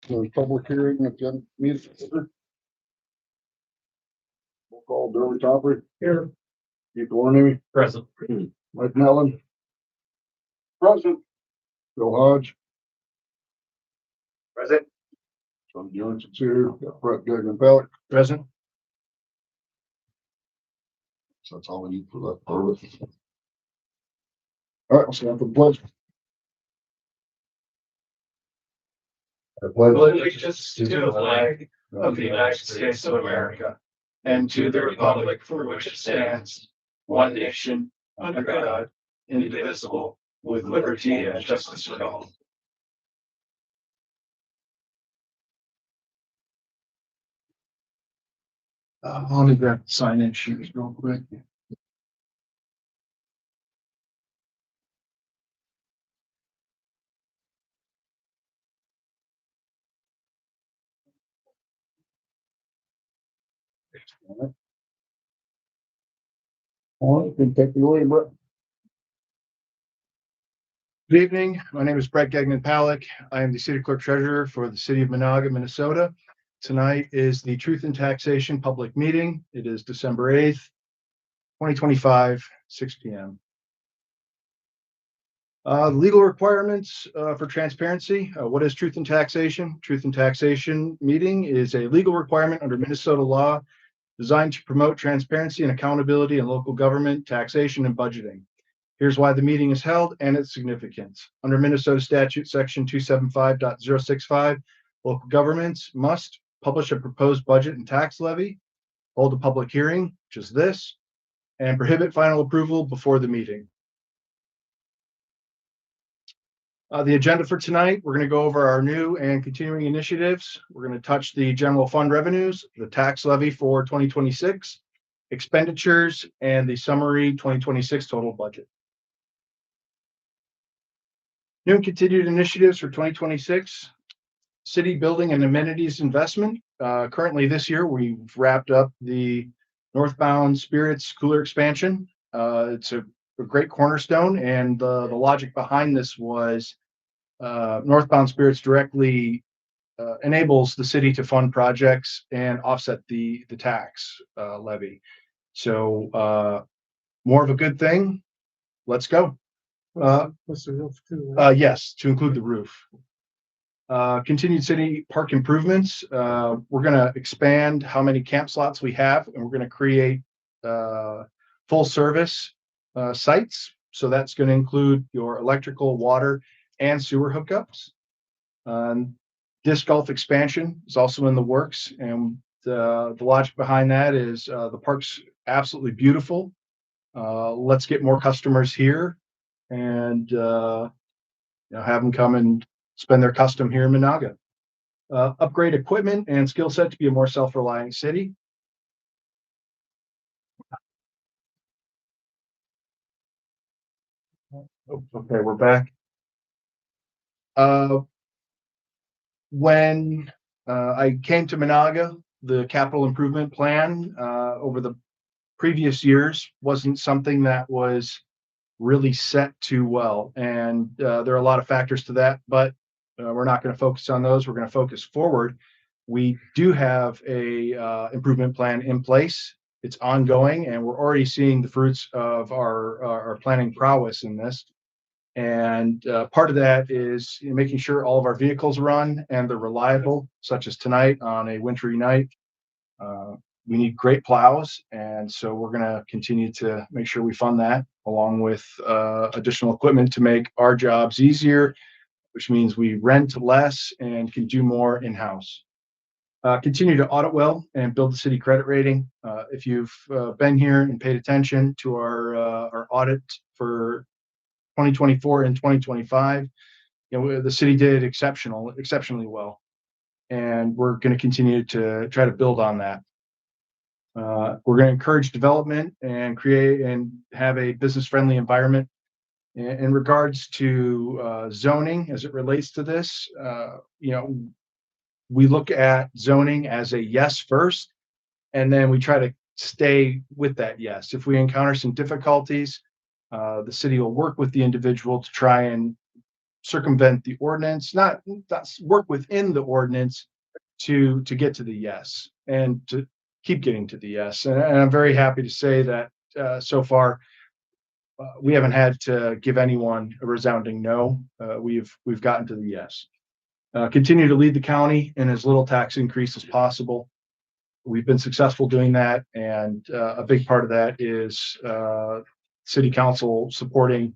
The public hearing agenda meeting. We'll call Derby Topper. Here. Keith Warney. Present. Mike Mellon. Present. Bill Hodge. Present. John Johnson's here. Got Brett Gagnon Pellick. Present. So that's all we need for that part of it. All right, we'll stand for the pledge. I pledge Allegiance to the flag of the United States of America and to the republic for which it stands, one nation, under God, indivisible, with liberty and justice for all. Let me grab the sign-in sheets real quick. All right, you can take the away, Brett. Good evening. My name is Brett Gagnon Pellick. I am the City Clerk Treasurer for the City of Menahga, Minnesota. Tonight is the Truth and Taxation public meeting. It is December 8th, 2025, 6 p.m. Legal requirements for transparency. What is truth and taxation? Truth and taxation meeting is a legal requirement under Minnesota law designed to promote transparency and accountability in local government, taxation, and budgeting. Here's why the meeting is held and its significance. Under Minnesota statute section 275.065, local governments must publish a proposed budget and tax levy, hold a public hearing, which is this, and prohibit final approval before the meeting. The agenda for tonight, we're going to go over our new and continuing initiatives. We're going to touch the general fund revenues, the tax levy for 2026, expenditures, and the summary 2026 total budget. New and continued initiatives for 2026, city building and amenities investment. Currently this year, we've wrapped up the northbound Spirits cooler expansion. It's a great cornerstone, and the logic behind this was northbound Spirits directly enables the city to fund projects and offset the tax levy. So more of a good thing. Let's go. What's the roof too? Right? Yes, to include the roof. Continued city park improvements. We're going to expand how many camp slots we have, and we're going to create full service sites. So that's going to include your electrical, water, and sewer hookups. Disc golf expansion is also in the works, and the logic behind that is the park's absolutely beautiful. Let's get more customers here and have them come and spend their custom here in Menahga. Upgrade equipment and skill set to be a more self-reliant city. Okay, we're back. When I came to Menahga, the capital improvement plan over the previous years wasn't something that was really set too well. And there are a lot of factors to that, but we're not going to focus on those. We're going to focus forward. We do have a improvement plan in place. It's ongoing, and we're already seeing the fruits of our planning prowess in this. And part of that is making sure all of our vehicles run and they're reliable, such as tonight on a wintry night. We need great plows, and so we're going to continue to make sure we fund that, along with additional equipment to make our jobs easier, which means we rent less and can do more in-house. Continue to audit well and build the city credit rating. If you've been here and paid attention to our audit for 2024 and 2025, the city did exceptionally well, and we're going to continue to try to build on that. We're going to encourage development and create and have a business-friendly environment. In regards to zoning, as it relates to this, we look at zoning as a yes first, and then we try to stay with that yes. If we encounter some difficulties, the city will work with the individual to try and circumvent the ordinance, not work within the ordinance to get to the yes and to keep getting to the yes. And I'm very happy to say that so far we haven't had to give anyone a resounding no. We've gotten to the yes. Continue to lead the county in as little tax increase as possible. We've been successful doing that, and a big part of that is city council supporting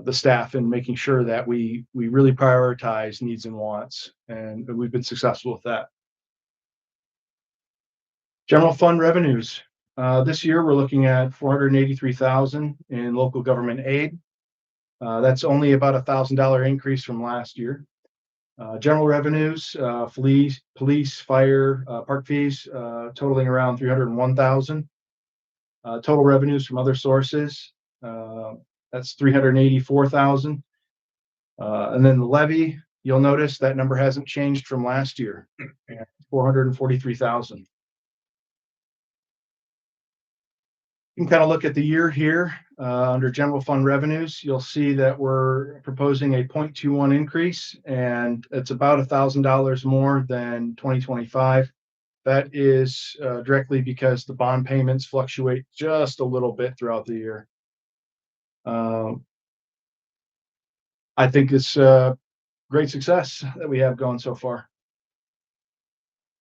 the staff and making sure that we really prioritize needs and wants, and we've been successful with that. General fund revenues. This year we're looking at 483,000 in local government aid. That's only about $1,000 increase from last year. General revenues, police, fire, park fees, totaling around 301,000. Total revenues from other sources, that's 384,000. And then the levy, you'll notice that number hasn't changed from last year, 443,000. You can kind of look at the year here under general fund revenues. You'll see that we're proposing a 0.21 increase, and it's about $1,000 more than 2025. That is directly because the bond payments fluctuate just a little bit throughout the year. I think it's a great success that we have going so far.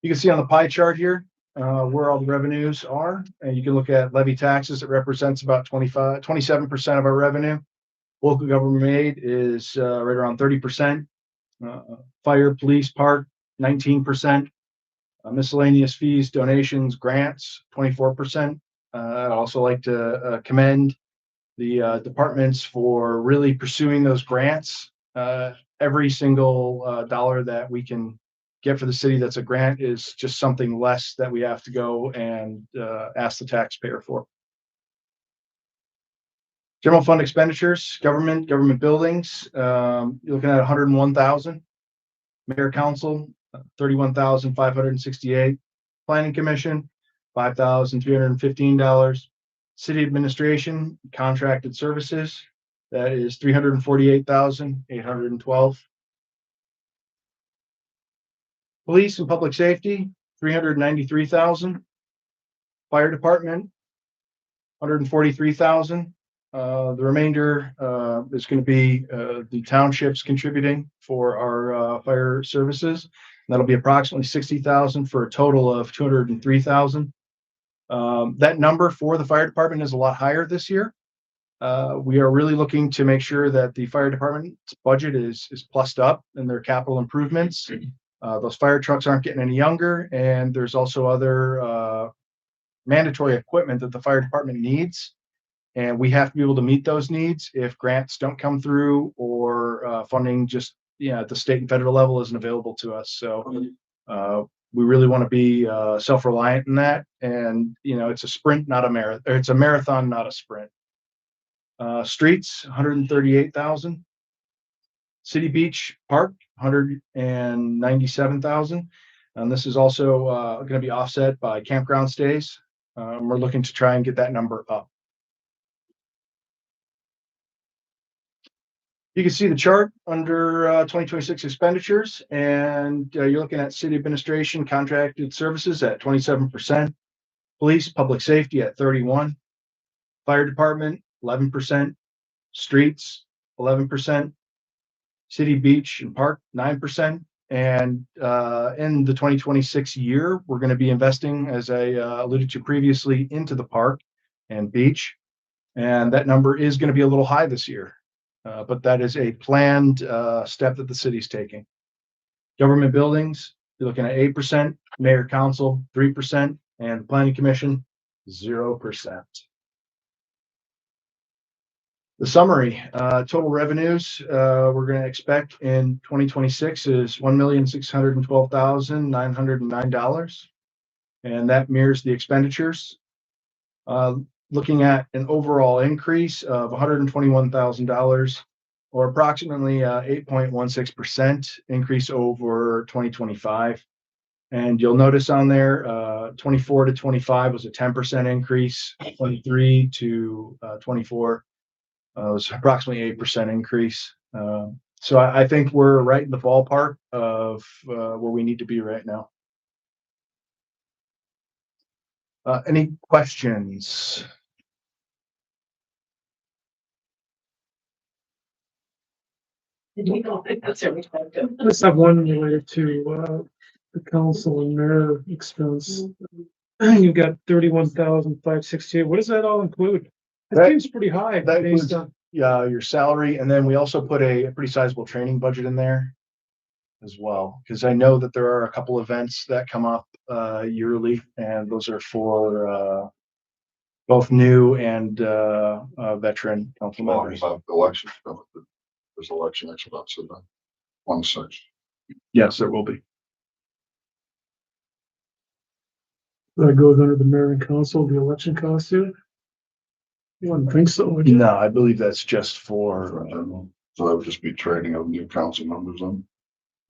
You can see on the pie chart here where all the revenues are, and you can look at levy taxes. It represents about 27% of our revenue. Local government aid is right around 30%. Fire, police, park, 19%. Miscellaneous fees, donations, grants, 24%. I'd also like to commend the departments for really pursuing those grants. Every single dollar that we can get for the city that's a grant is just something less that we have to go and ask the taxpayer for. General fund expenditures, government buildings, you're looking at 101,000. Mayor council, 31,568. Planning commission, $5,315. City administration, contracted services, that is 348,812. Police and public safety, 393,000. Fire department, 143,000. The remainder is going to be the townships contributing for our fire services. That'll be approximately 60,000 for a total of 203,000. That number for the fire department is a lot higher this year. We are really looking to make sure that the fire department's budget is plussed up in their capital improvements. Those fire trucks aren't getting any younger, and there's also other mandatory equipment that the fire department needs. And we have to be able to meet those needs if grants don't come through or funding just at the state and federal level isn't available to us. So we really want to be self-reliant in that. And it's a sprint, not a marathon. It's a marathon, not a sprint. Streets, 138,000. City Beach Park, 197,000. And this is also going to be offset by campground stays. We're looking to try and get that number up. You can see the chart under 2026 expenditures, and you're looking at city administration contracted services at 27%, police, public safety at 31%, fire department 11%, streets 11%, city beach and park 9%. And in the 2026 year, we're going to be investing, as I alluded to previously, into the park and beach, and that number is going to be a little high this year. But that is a planned step that the city's taking. Government buildings, you're looking at 8%, mayor council 3%, and the planning commission 0%. The summary, total revenues we're going to expect in 2026 is $1,612,909, and that mirrors the expenditures. Looking at an overall increase of $121,000, or approximately 8.16% increase over 2025. And you'll notice on there, 24 to 25 was a 10% increase, 23 to 24 was approximately 8% increase. So I think we're right in the ballpark of where we need to be right now. Any questions? That's every time. I just have one related to, the council and mayor expense. You've got 31,568. What does that all include? That That- seems pretty high that based includes- on, Your salary, and then we also put a pretty sizable training budget in there as well, because I know that there are a couple events that come up yearly, and those are for both new and veteran council Talking members. about election stuff, there's election expense in that one section. Yes, there will be. that goes under the mayor and council, the election costs too? You wouldn't think so, would you? No, I believe that's just for, So that would just be training of new council members on.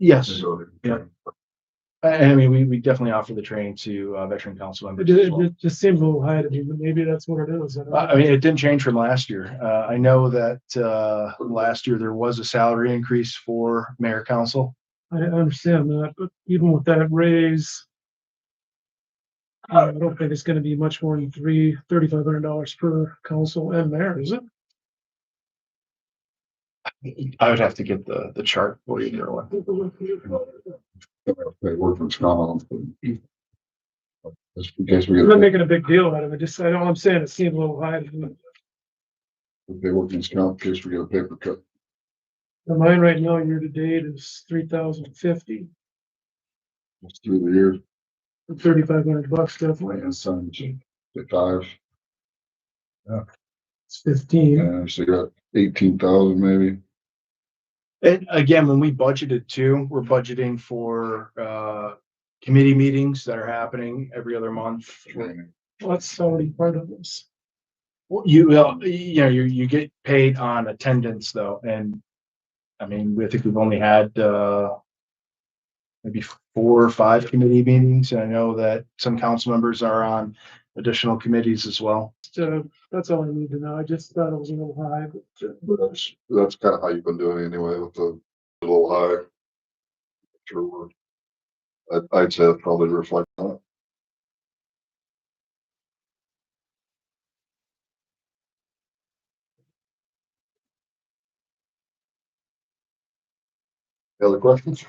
yes. Yeah. I mean, we definitely offer the training to veteran council It members. just, as well. it just seems a little high to me, but maybe that's what it is. I don't know. I mean, it didn't change from last year. I know that last year there was a salary increase for mayor council. I understand that, but even with that raise, I don't think it's gonna be much more than $3,500 per council and mayor, is it? I would have to get the chart for you. They workman's comp. Just in case we I'm not get, making a big deal out of it, just, all I'm saying, it seemed a little high to me. they workman's comp, in case we get a paper cut. And mine right now, year to date, is 3,050, It's through the year, $3,500 definitely, and some to 5, it's 15. and so you got 18,000 maybe. And again, when we budgeted too, we're budgeting for committee meetings that are happening every other month. Well, that's already part of this. You know, you get paid on attendance though, and I mean, I think we've only had maybe 4 or 5 committee meetings. And I know that some council members are on additional committees as well. That's all I need to know. I just thought it was a little high, but That's kind of how you've been doing it anyway, with the little high. Sure. I'd say that probably reflects on it. Any other questions?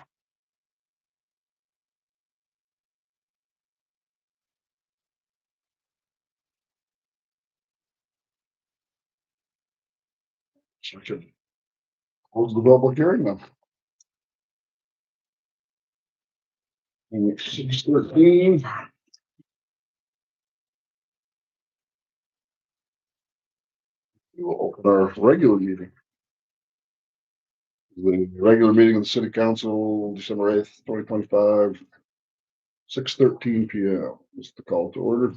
Close the public hearing then. 6:13. We will open our regular meeting. The regular meeting of the city council, December 8th, 2025. 6:13 p.m. is the call to order.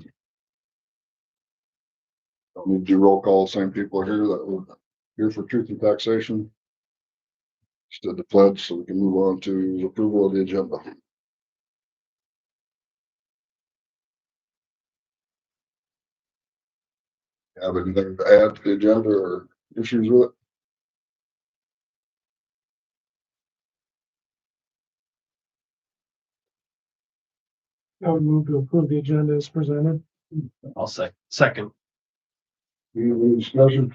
Don't need to do roll call, same people are here that were here for truth and taxation. Just did the pledge, so we can move on to approval of the agenda. Have anything to add to the agenda or issues with it? I would move to approve the agenda as presented. I'll second. Any discussion?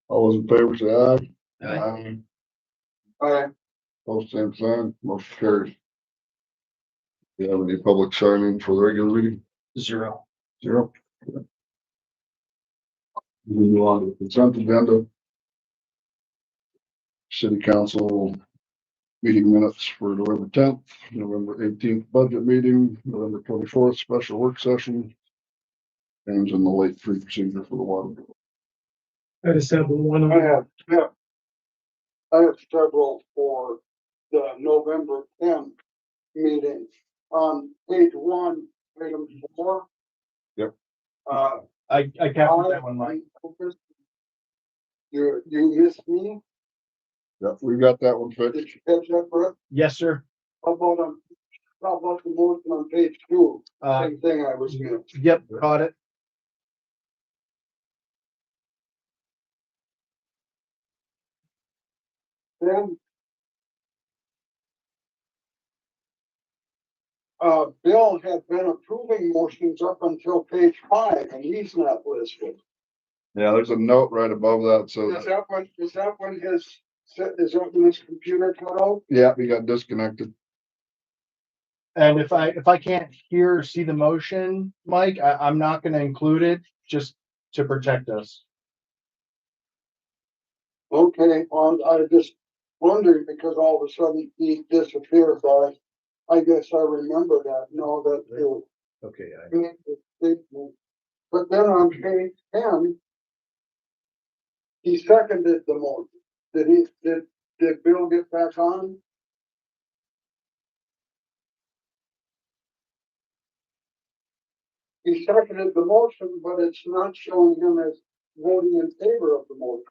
All those in favor say aye. Aye. Aye. Both same sign, motion carries. Do you have any public signing for the regular meeting? 0. 0. We move on to the consent agenda. City council meeting minutes for November 10th, November 18th budget meeting, November 24th special work session. And in the late fee procedure for the water. I just have the one. I have several for the November 10th meeting. On page 1, item 4. Yep. I captured that one, Mike. You missed me? Yep, we got that one Did fixed. you catch that, Brett? Yes, sir. How about the motion on page 2? Same thing I was gonna. Yep, caught it. then Bill had been approving motions up until page 5, and he's not listed. Yeah, there's a note right above that, so, Is that when is that when his computer cut out? yeah, he got disconnected. And if I can't hear or see the motion, Mike, I'm not gonna include it just to protect us. Okay, I just wondered because all of a sudden he disappeared, but I guess I remember that, no, that it Okay. was. But then on page 10, he seconded the motion. Did Bill get back on? He seconded the motion, but it's not showing him as voting in favor of the motion.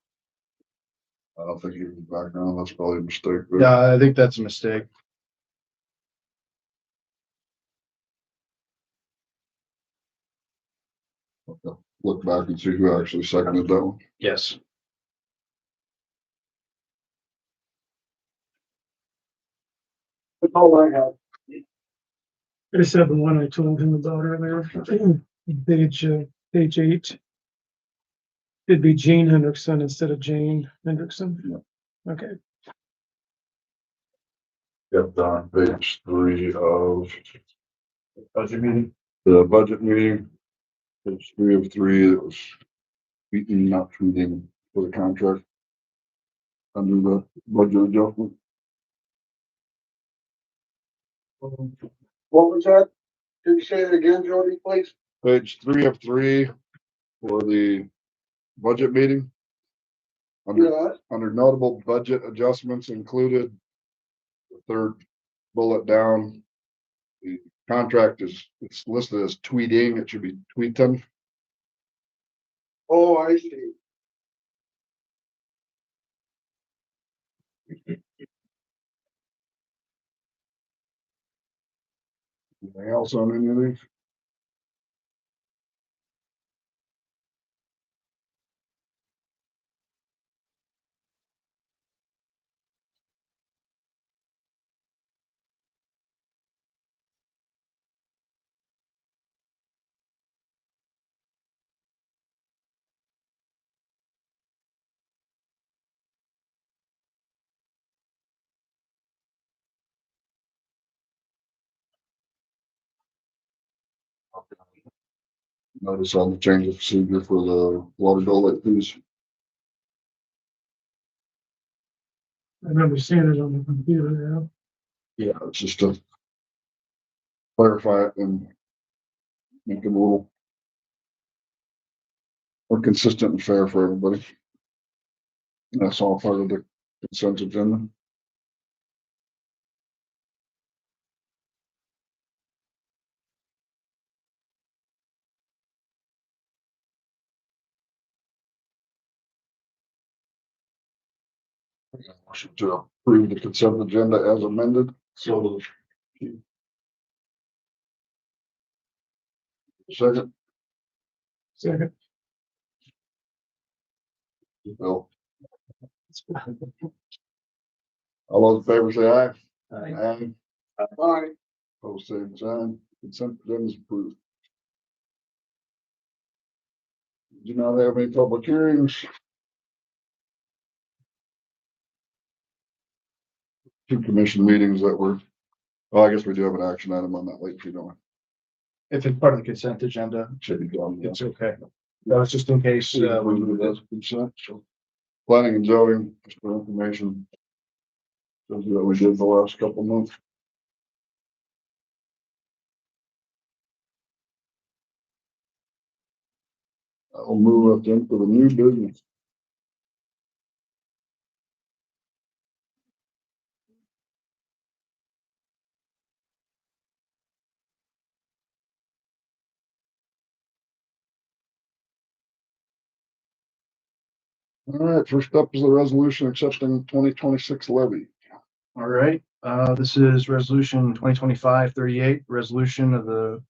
I don't think he was back on. That's probably a mistake. But Yeah, I think that's a mistake. look back and see who actually seconded that one. Yes. That's all I have. I just have the one I told him about earlier. Page 8. It'd be Gene Hendrickson instead of Jane Hendrickson. Okay, Yep, on page 3 of Budget meeting. the budget meeting. Page 3 of 3, it was beaten, not treating for the contract. Under the budget adjustment. What was that? Can you say it again, Jody, please? Page 3 of 3 for the budget meeting. Yeah, Under notable budget adjustments included, the third bullet down. The contract it's listed as tweeting, it should be tweeting. oh, I see. Anything else on any of these? Notice on the change of procedure for the water bill late fees. I remember seeing it on the computer now. Yeah, it's just to clarify it and make it a little more consistent and fair for everybody. And that's all part of the consent agenda. Motion to approve the consent agenda as amended. So Second, Second. Bill. All those in favor say aye. Aye. Aye. Bye. Opposed, same sign. Consent agenda is approved. Do not have any public hearings. Two commission meetings that were, well, I guess we do have an action item on that late fee, don't we? if it's part of the consent agenda, Should be done. it's okay. That was just in case. We do that consent, so. Planning and zoning, just for information. Shows you what we did the last couple of months. I'll move up then for the new business. All right, first up is the resolution accepting 2026 levy. All right, this is resolution 2025-38, resolution of the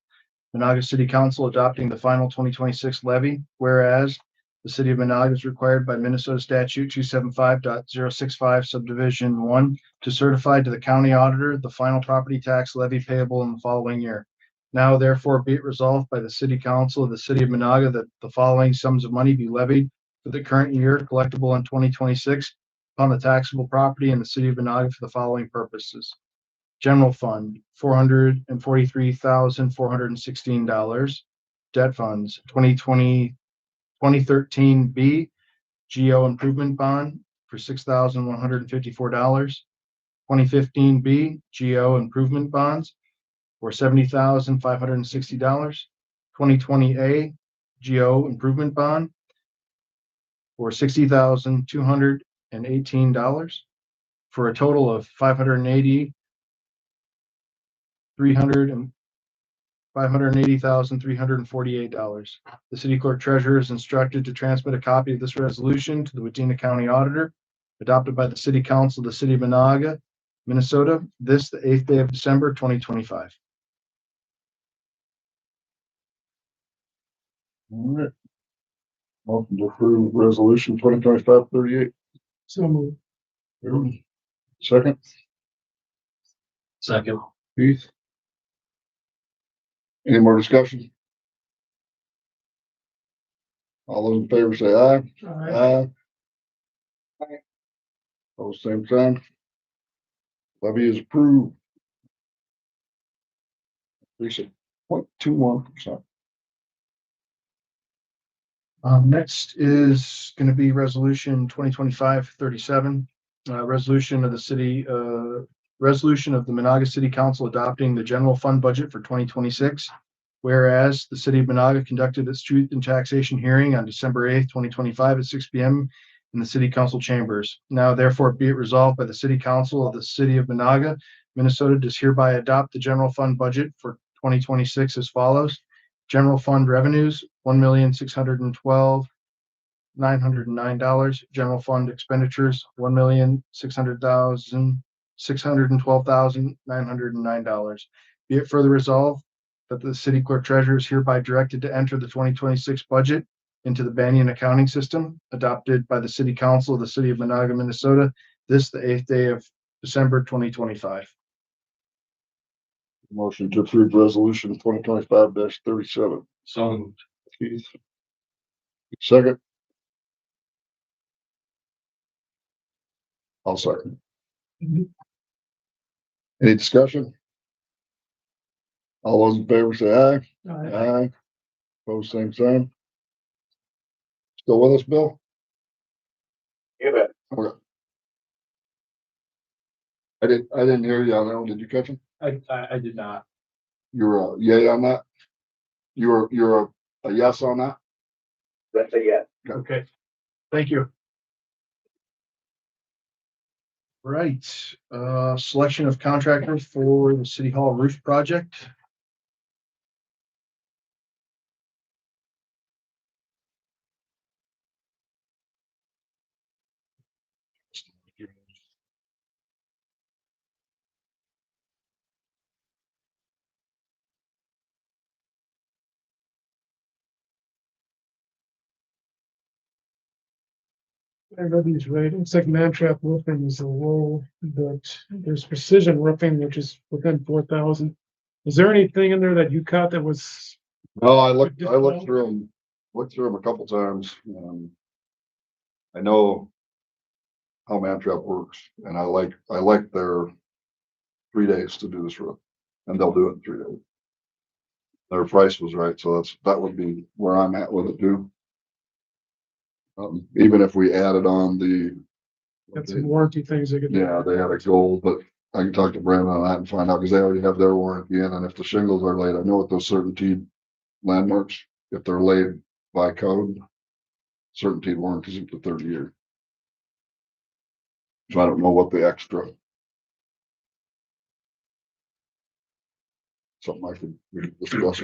Menahga City Council adopting the final 2026 levy. Whereas The city of Menahga is required by Minnesota statute 275.065 subdivision 1 to certify to the county auditor the final property tax levy payable in the following year. Now therefore be it resolved by the city council of the city of Menahga that the following sums of money be levied for the current year collectible in 2026 upon the taxable property in the city of Menahga for the following purposes. General fund, $443,416. Debt funds, 2013 B GO improvement bond for $6,154. 2015 B GO improvement bonds for $70,560. 2020 A GO improvement bond for $60,218 for a total of $580,348. The city clerk treasurer is instructed to transmit a copy of this resolution to the Wadena County Auditor, adopted by the city council of the city of Menahga, Minnesota, the 8th day of December, 2025. All right. Motion to approve resolution 2025-38. So moved. Second, Second. Keith. Any more discussion? All those in favor say aye. Aye. Aye. All same sign. Levy is approved. Increase it 0.21%. Next is going to be resolution 2025-37, resolution of the Menahga City Council adopting the general fund budget for 2026. Whereas the city of Menahga conducted its truth and taxation hearing on December 8th, 2025 at 6 p.m. in the city council chambers. Now therefore be it resolved by the city council of the city of Menahga, Minnesota, does hereby adopt the general fund budget for 2026 as follows. General fund revenues, $1,612,909. General fund expenditures, $1,612,909. Be it further resolved that the city clerk treasurer is hereby directed to enter the 2026 budget into the Banyan accounting system adopted by the city council of the city of Menahga, Minnesota, the 8th day of December, 2025. Motion to approve resolution 2025-37. So moved. Keith. Second. I'll second. Any discussion? All those in favor say aye. Aye. Aye. Opposed, same sign. Still with us, Bill? You bet. Okay. I didn't hear you on that one. Did you catch him? I did not. You're a yay on that? You're a yes on that? That's a yes. Okay, thank you. Right, selection of contractors for the City Hall roof project. I read these right. It's like Mantrap roofing is a low, but there's precision roofing, which is within 4,000. Is there anything in there that you caught that was? No, I looked through them a couple times. I know how Mantrap works and I like their 3 days to do this roof and they'll do it in 3 days. Their price was right. So that would be where I'm at with it too. Even if we added on Got some warranty things they could. yeah, they had a gold, but I can talk to Brandon on that and find out because they already have their warranty in. And if the shingles are laid, I know what those certainty landmarks, if they're laid by code, certainty warranties up to 30 years. So I don't know what the extra. Something we could discuss.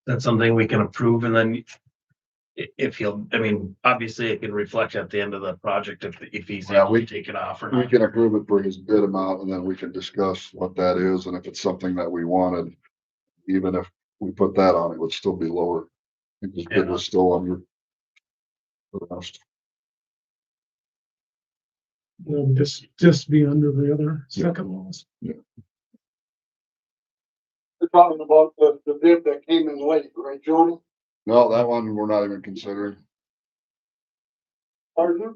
That's something we can approve and then if he'll, I mean, obviously it can reflect at the end of the project if he's Yeah, able we- to take it off or We not. can approve it for his bid amount and then we can discuss what that is and if it's something that we wanted, even if we put that on, it would still be lower. I think this bid was still under. The rest. Just be under the other second ones. You're talking about the bid that came in late, right, Johnny? No, that one we're not even considering. Pardon?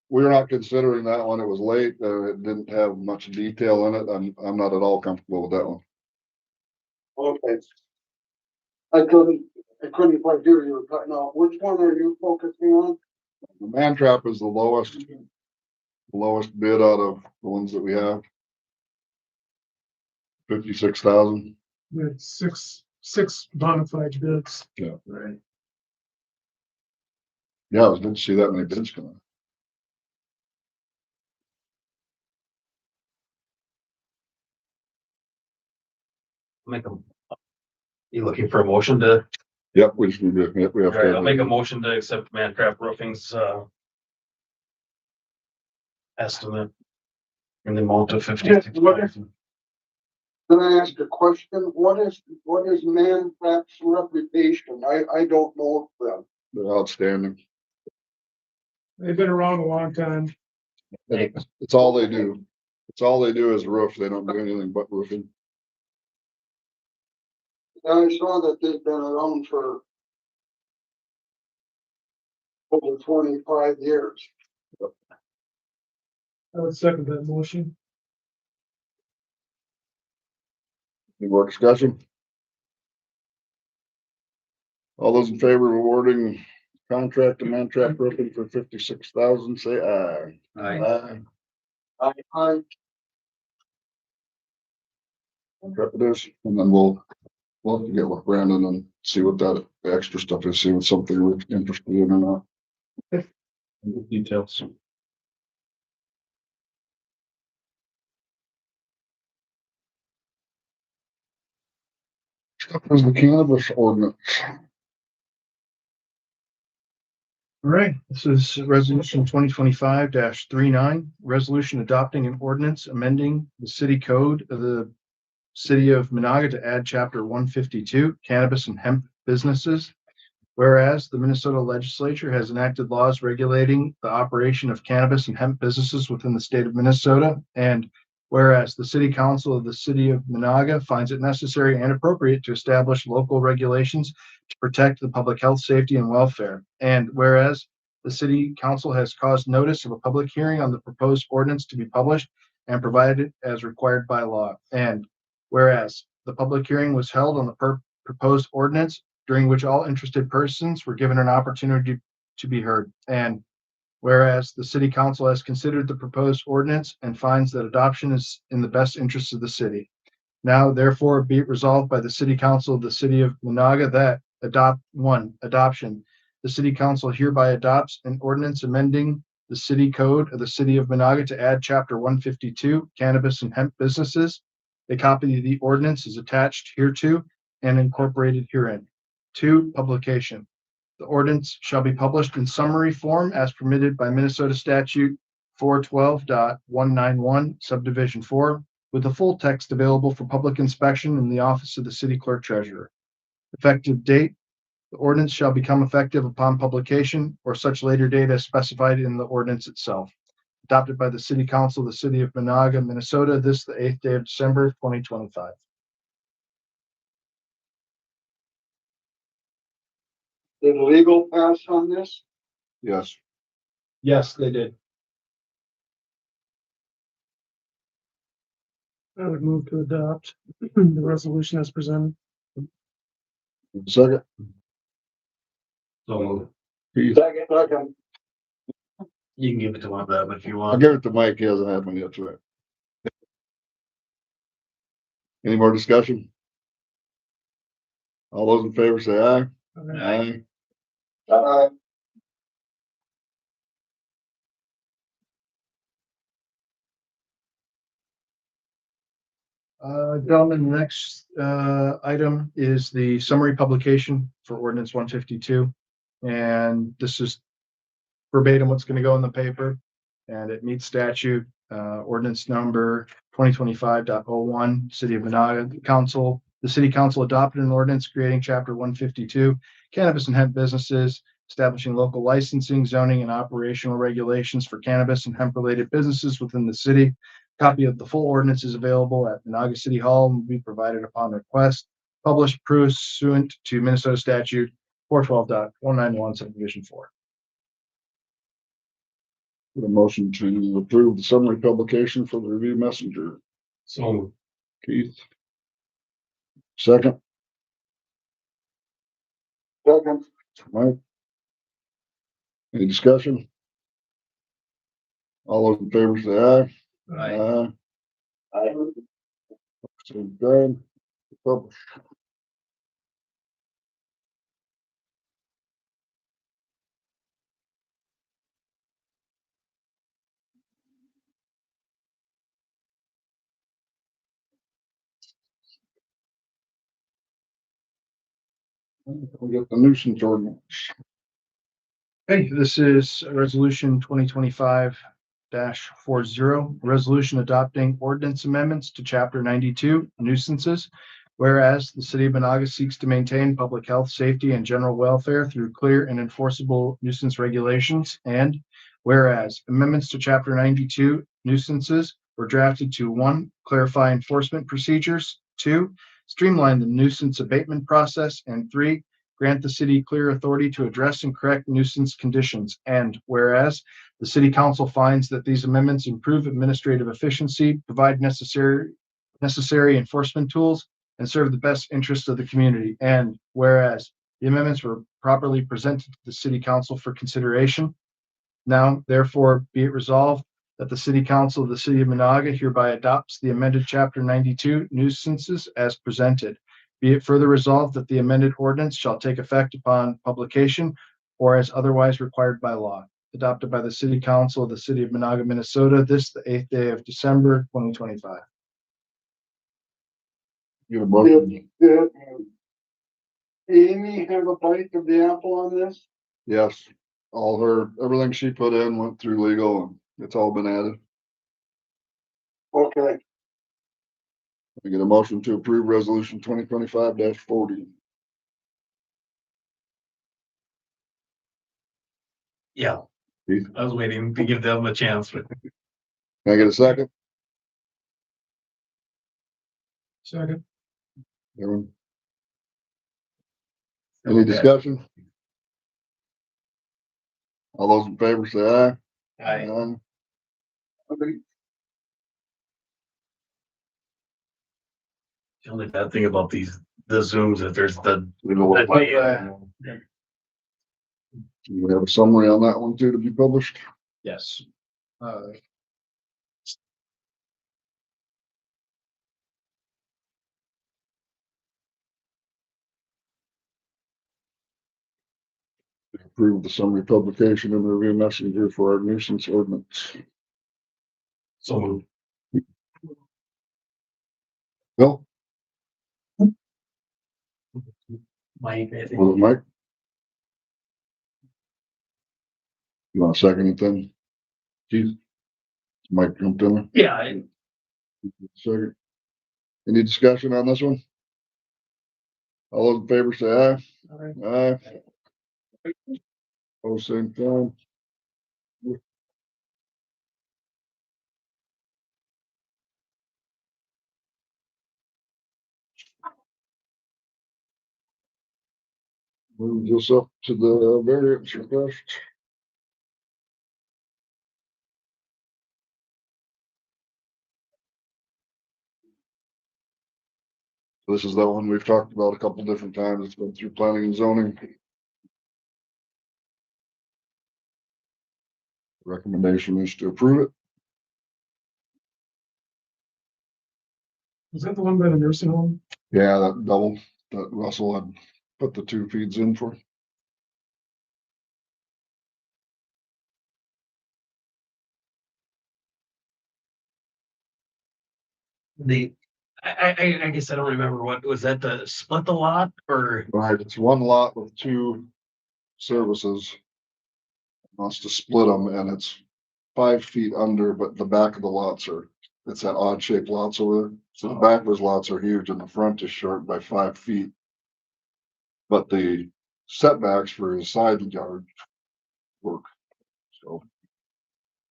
We're not considering that one. It was late. It didn't have much detail in it. I'm not at all comfortable with that one. Okay. I couldn't quite hear you were cutting off. Which one are you focusing on? The man trap is the lowest bid out of the ones that we have. 56,000. We had six bona fide bids. Yeah. Right. Yeah, I was good to see that many bids come in. Make them. You looking for a motion to? Yep, we just need to, yep, we have Alright, to. I'll make a motion to accept Mantrap Roofing's estimate in the amount of 56,000. Can I ask a question? What is Mantrap's reputation? I don't know them. They're outstanding. They've been around a long time. It's all they do. It's all they do is roof. They don't do anything but roofing. I saw that they've been around for over 25 years. I would second that motion. Any more discussion? All those in favor of awarding contract to Mantrap Roofing for 56,000, say aye. Aye. I Mantrap it is, and then we'll have to get with Brandon and see what that extra stuff is, see if it's something we're interested in or not. Details. Is the cannabis ordinance. All right, this is resolution 2025-39, resolution adopting an ordinance amending the city code of the city of Menahga to add chapter 152 cannabis and hemp businesses. Whereas the Minnesota legislature has enacted laws regulating the operation of cannabis and hemp businesses within the state of Minnesota, and whereas the city council of the city of Menahga finds it necessary and appropriate to establish local regulations to protect the public health, safety, and welfare. And whereas the city council has caused notice of a public hearing on the proposed ordinance to be published and provided as required by law. And whereas the public hearing was held on the proposed ordinance, during which all interested persons were given an opportunity to be heard. And whereas the city council has considered the proposed ordinance and finds that adoption is in the best interest of the city. Now, therefore, be it resolved by the city council of the city of Menahga that adoption. The city council hereby adopts an ordinance amending the city code of the city of Menahga to add chapter 152 cannabis and hemp businesses. A copy of the ordinance is attached hereto and incorporated herein. 2, publication. The ordinance shall be published in summary form as permitted by Minnesota statute 412.191 subdivision 4, with the full text available for public inspection in the office of the city clerk treasurer. Effective date. The ordinance shall become effective upon publication or such later date as specified in the ordinance itself. Adopted by the city council of the city of Menahga, Minnesota, this the 8th day of December, 2025. did legal pass on this? Yes, Yes, they did. I would move to adopt the resolution as presented. second. So Keith, Second. you can give it to one of them if you I'll want. give it to Mike. He hasn't had one yet today. Any more discussion? All those in favor say aye. Aye. Gentlemen, the next item is the summary publication for ordinance 152. And this is verbatim what's going to go in the paper, and it meets statute, ordinance number 2025.01, City of Menahga. The council the city council adopted an ordinance creating chapter 152 cannabis and hemp businesses, establishing local licensing, zoning, and operational regulations for cannabis and hemp-related businesses within the city. Copy of the full ordinance is available at Menahga City Hall and will be provided upon request. Published pursuant to Minnesota statute 412.191 subdivision 4. Get a motion to approve the summary publication for the Review Messenger. So Keith. Second, Second, Mike. Any discussion? All those in favor say aye. Aye. I, Same time. Publish. We get the nuisance ordinance. Okay, this is resolution 2025-40, resolution adopting ordinance amendments to chapter 92 nuisances. Whereas the city of Menahga seeks to maintain public health, safety, and general welfare through clear and enforceable nuisance regulations. And whereas amendments to chapter 92 nuisances were drafted to 1, clarify enforcement procedures, 2, streamline the nuisance abatement process, and 3, grant the city clear authority to address and correct nuisance conditions. And whereas the city council finds that these amendments improve administrative efficiency, provide necessary enforcement tools, and serve the best interests of the community. And whereas the amendments were properly presented to the city council for consideration, now therefore be it resolved that the city council of the city of Menahga hereby adopts the amended chapter 92 nuisances as presented. Be it further resolved that the amended ordinance shall take effect upon publication or as otherwise required by law. Adopted by the city council of the city of Menahga, Minnesota, this the 8th day of December, 2025. Get a motion. did Amy have a bite of the apple on this? Yes, everything she put in went through legal and it's all been added. Okay, I get a motion to approve resolution 2025-40. yeah, Keith? I was waiting to give them a chance. Can I get a second? Second, Everyone? Any discussion? All those in favor say aye. Aye. Aye. The only bad thing about the Zooms is there's the. We know what- We have a summary on that one too to be published. Yes. Approve the summary publication and Review Messenger for our nuisance ordinance. So moved. Bill, Mike, I was think. it Mike? You want to second it then? Keith? Mike jumped in there. Yeah, Second. Any discussion on this one? All those in favor say aye. Aye. Oh, same time. Move this up to the variance request. This is the one we've talked about a couple different times. It's been through planning and zoning. Recommendation is to approve it. was that the one by the nursing home? Yeah, that double that Russell had put the 2 feeds in for. I guess I don't remember what was that, the split the lot or Right, it's one lot with 2 services. Wants to split them and it's 5 feet under, but the back of the lots are it's that odd shaped lots over there. So the back of those lots are huge and the front is short by 5 feet. But the setbacks for his side yard work. So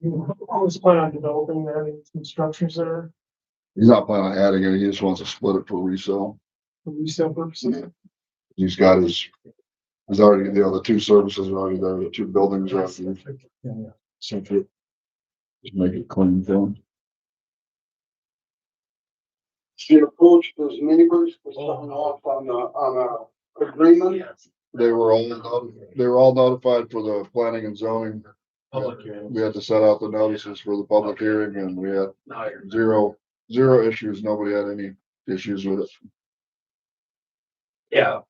You always plan on developing that, some structures there he's not planning on adding any, he just wants to split it for resale. for resale purposes. He's got he's already, the two services are already there, the two buildings are. So just make it clean for him. She approached his neighbors to sign off on a agreement. They were all notified for the planning and zoning. Public hearing. We had to set out the notices for the public hearing and we had zero issues. Nobody had any issues with it. Yeah.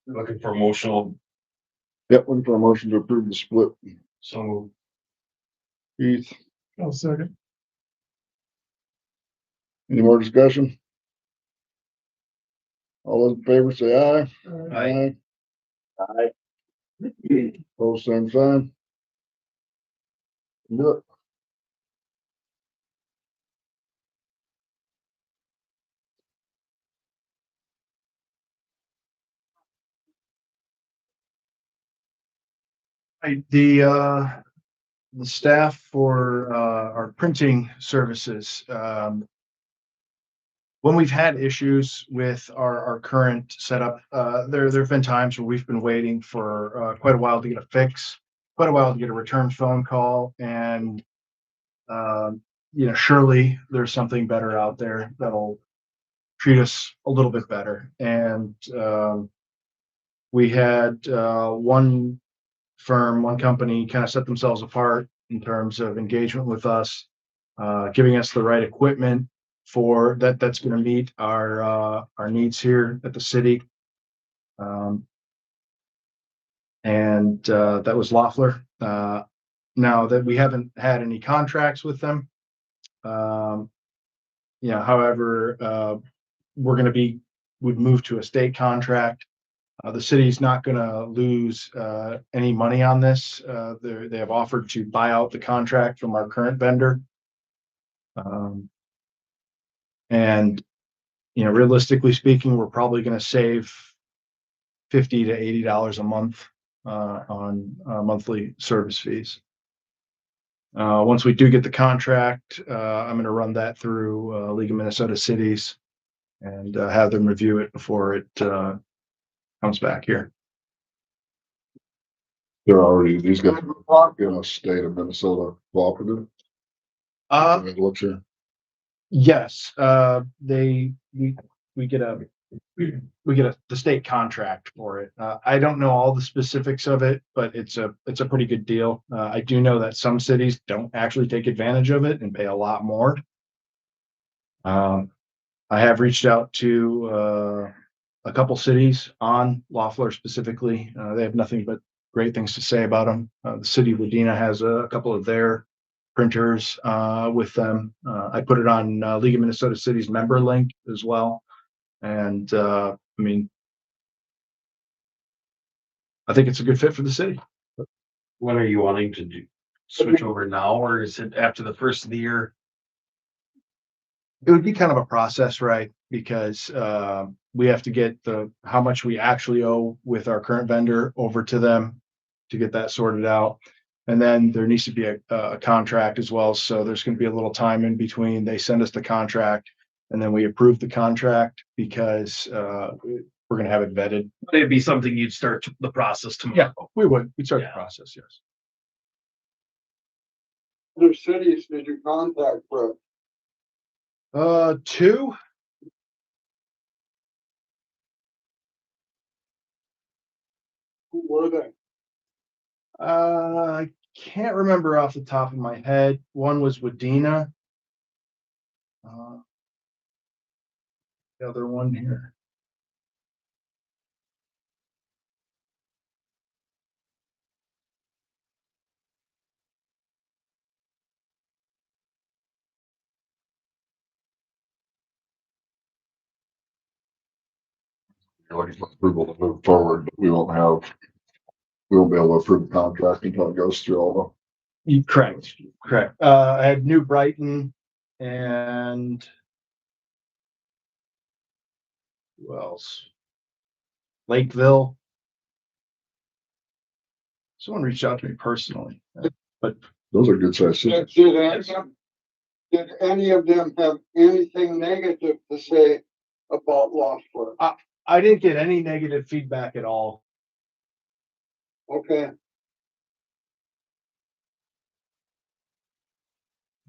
Looking for emotional, Yep, looking for a motion to approve the split. so Keith, I'll second. any more discussion? All those in favor say aye. Aye. Both same sign. Do it. The staff for our printing services, when we've had issues with our current setup, there have been times where we've been waiting for quite a while to get a fix, quite a while to get a return phone call, and surely there's something better out there that'll treat us a little bit better. And we had one company kind of set themselves apart in terms of engagement with us, giving us the right equipment for that's going to meet our needs here at the city. And that was Loeffler. Now that we haven't had any contracts with them, however, would move to a state contract. The city's not going to lose any money on this. They have offered to buy out the contract from our current vendor. And realistically speaking, we're probably going to save $50 to $80 a month on monthly service fees. Once we do get the contract, I'm going to run that through League of Minnesota Cities and have them review it before it comes back here. These guys in a state of Minnesota cooperative. It looks here. Yes, we get the state contract for it. I don't know all the specifics of it, but it's a pretty good deal. I do know that some cities don't actually take advantage of it and pay a lot more. I have reached out to a couple cities on Loeffler specifically. They have nothing but great things to say about them. The city of Wadena has a couple of their printers with them. I put it on League of Minnesota Cities member link as well. And I think it's a good fit for the city. when are you wanting to switch over now, or is it after the first of the year? It would be kind of a process, right? Because we have to get how much we actually owe with our current vendor over to them to get that sorted out. And then there needs to be a contract as well. So there's going to be a little time in between. They send us the contract and then we approve the contract because we're going to have it vetted. It'd be something you'd start the process tomorrow. Yeah, we would. We'd start Yeah. the process, yes. Other cities did you contact with? Two. Who were they? I can't remember off the top of my head. One was Wadena. The other one here. You're looking for approval to move forward, but we won't be able to approve the contract until it goes through all Correct, correct. I had New Brighton and who else? Lakeville. Someone reached out to me personally, but Those are good sized Did, cities. did any of them have anything negative to say about Lost Fork? I didn't get any negative feedback at all. Okay,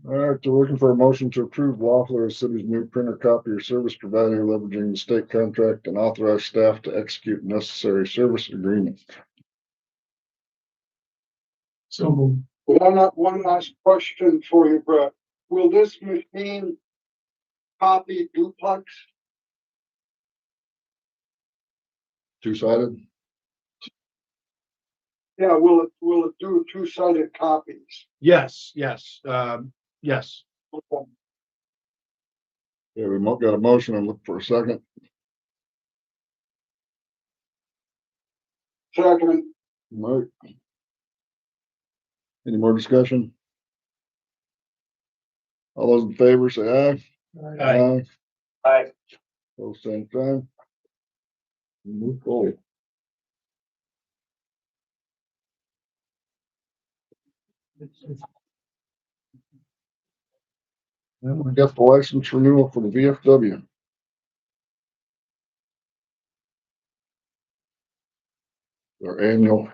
All right, so looking for a motion to approve Loeffler as city's new printer copier service provider leveraging the state contract and authorize staff to execute necessary service agreement. So one last question for you, Brett. Will this machine copy duplex? Two-sided? Yeah, will it do two-sided copies? Yes, yes, yes. Okay. Yeah, we got a motion. I'm looking for a second. Second, Mike. Any more discussion? All those in favor say aye. Aye. Aye. Both same time. Move forward. Then we got the license renewal for the VFW. Our annual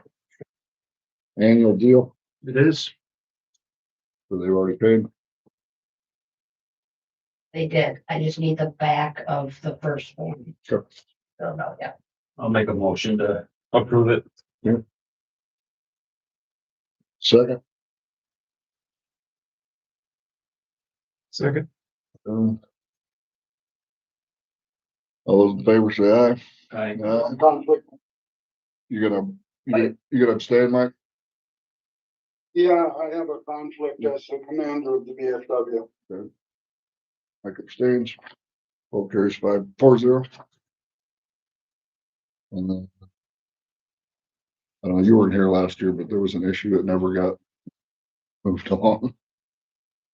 deal It is. that they've already paid. They did. I just need the back of the first one. Sure. So, no, yeah. I'll make a motion to approve it. Second. second, All those in favor say aye. Aye. conflict. You gonna abstain, Mike? Yeah, I have a conflict as the commander of the VFW. Mike abstains. Vote carries 5-4-0. And then, I don't know, you weren't here last year, but there was an issue that never got moved along.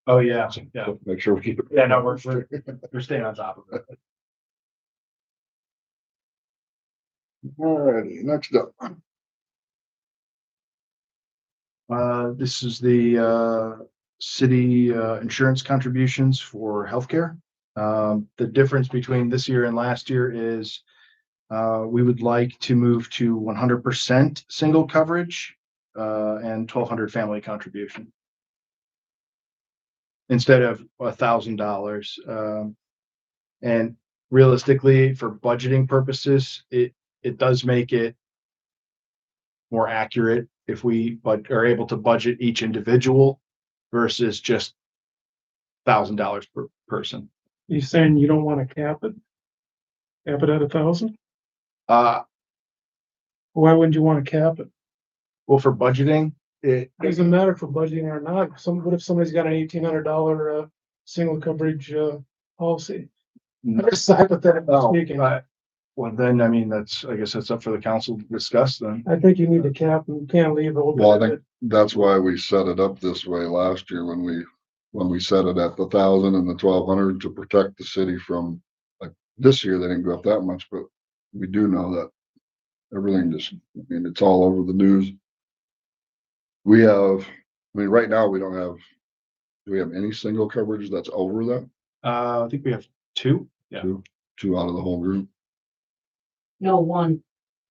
Oh, yeah, yeah. Make sure we keep it. Yeah, no, we're staying on top of it. All righty, next up. This is the city insurance contributions for healthcare. The difference between this year and last year is we would like to move to 100% single coverage and 1,200 family contribution instead of $1,000. And realistically, for budgeting purposes, it does make it more accurate if we are able to budget each individual versus just $1,000 per person. you saying you don't want to cap it? Cap it at 1,000? Well, Why wouldn't you want to cap it? for budgeting, it Doesn't matter for budgeting or not. What if somebody's got an $1,800 single coverage policy? I'm just hypothetically speaking. well, then, I mean, I guess that's up for the council to discuss then. I think you need to cap and you can't leave it open. Well, I think that's why we set it up this way last year when we set it at the 1,000 and the 1,200 to protect the city from, like, this year, they didn't go up that much, but we do know that everything just, I mean, it's all over the news. Right now we don't have, do we have any single coverage that's over that? I think we have two. Yeah. Two out of the whole group. No, one,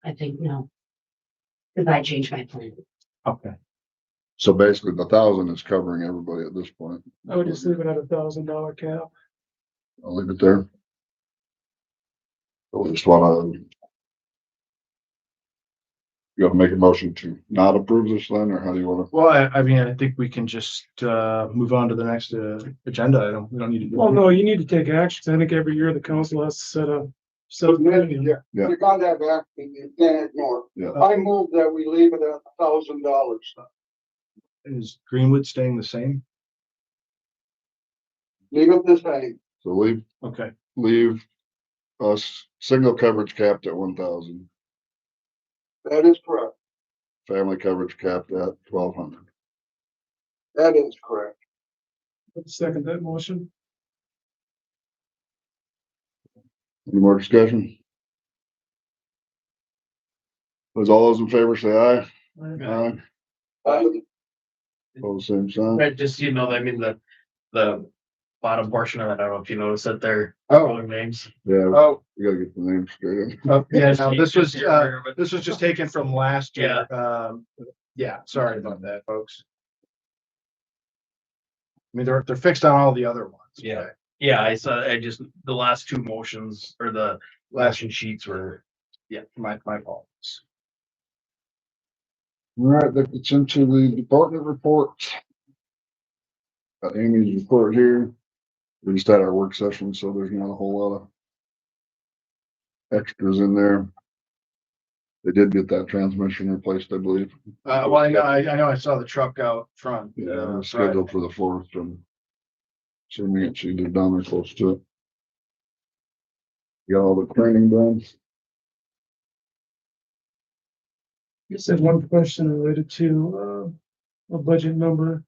I think, no. Cause I changed my plan. Okay. So basically the 1,000 is covering everybody at this point. I would just leave it at $1,000 cap. I'll leave it there. So we just wanna. You gotta make a motion to not approve this then, or how do you wanna? Well, I mean, I think we can just move on to the next agenda item. We don't need to do. Well, no, you need to take action. I think every year the council has to set a. Yeah, Yeah. you got that back, you can't ignore. Yeah. I move that we leave it at $1,000. Is Greenwood staying the same? Leave it the same. So Okay. leave us single coverage capped at 1,000, That is correct. family coverage capped at 1,200. That is correct. Second that motion. Any more discussion? Was all those in favor say aye? Aye. All same sign. Right, just, you know, I mean, the bottom portion of it, I don't know if you noticed that they're Oh. wrong names. Yeah, Oh, we gotta get the names straight. yeah, no, this was just taken from last year. Yeah, sorry about that, folks. I mean, they're fixed on all the other ones. Yeah. okay? Yeah, I just, the last two motions or the last two sheets were, Yeah, my fault. All right, that gets into the department reports. Got Amy's report here. We just had our work session, so there's not a whole lot of extras in there. They did get that transmission replaced, I believe. Well, I know I saw the truck out front. Yeah, it was Friday. scheduled for the 4th, and assuming it's either done or close to it. Got all the training done. Just had one question related to, a budget number.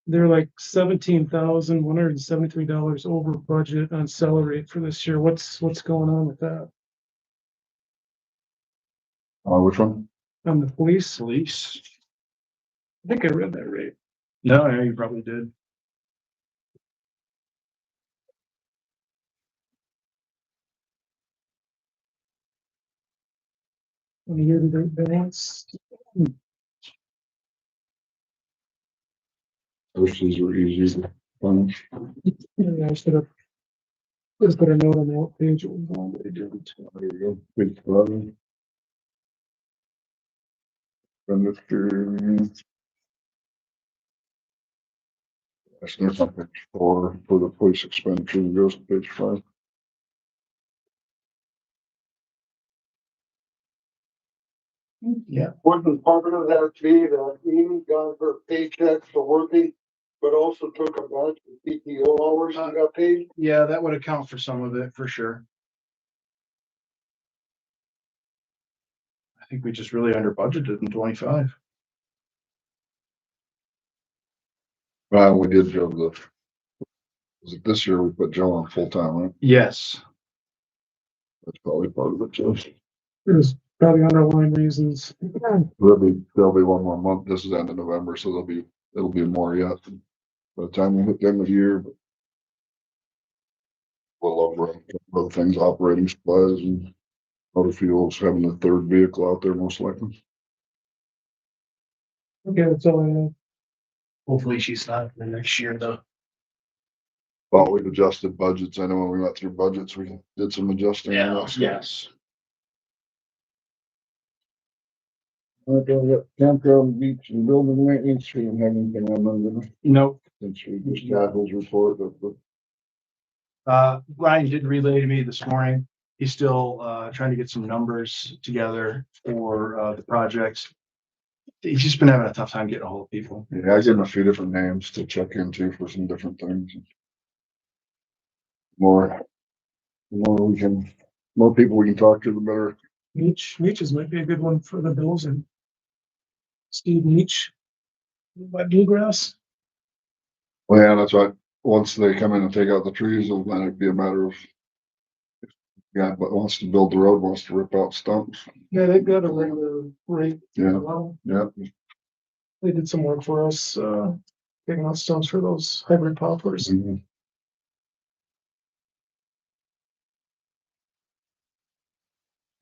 They're like $17,173 over budget on salary for this year. What's going on with that? Which one? On the police? Police. I think I read that right. No, yeah, you probably did. On the year-to-date balance. I wish these were easy to find. Yeah, I should have. Just put a note on that page it was on, but I didn't. There you go. Page 11. Expenditure. That's there's on page 4 for the police expenditure. It goes to page 5. Yeah. Wasn't part of that fee that Amy got her paychecks for working, but also took a bunch of PTO hours and got paid? Yeah, that would account for some of it for sure. I think we just really under budgeted in 25. We did Joe was it this year we put Joe on full time, right? Yes. That's probably part of it too. There's probably underlying reasons. There'll be one more month. This is the end of November, so it'll be more yet. By the time we hit the end of the year, but well over other things, operating supplies and other fuels, having a third vehicle out there most likely. Okay, that's all I have. hopefully she's not the next year though. Well, we've adjusted budgets. I know when we went through budgets, we did some adjusting. Yeah. Yes. Okay, campground, beach and building maintenance, we don't have anything on there. Nope. Since we just got his report of the Ryan did relay to me this morning. He's still trying to get some numbers together for the projects. He's just been having a tough time getting a hold of people. yeah, I gave him a few different names to check into for some different things. More people we can talk to, the better. Meaches might be a good one for the bills and Steve Meach. By Bluegrass. Well, yeah, that's right. Once they come in and take out the trees, then it'd be a matter of. Yeah, but wants to build the road, wants to rip out stumps. Yeah, they've got a regular rate. Yeah, Well, yeah. they did some work for us, taking out stones for those hybrid poplars. Mhm.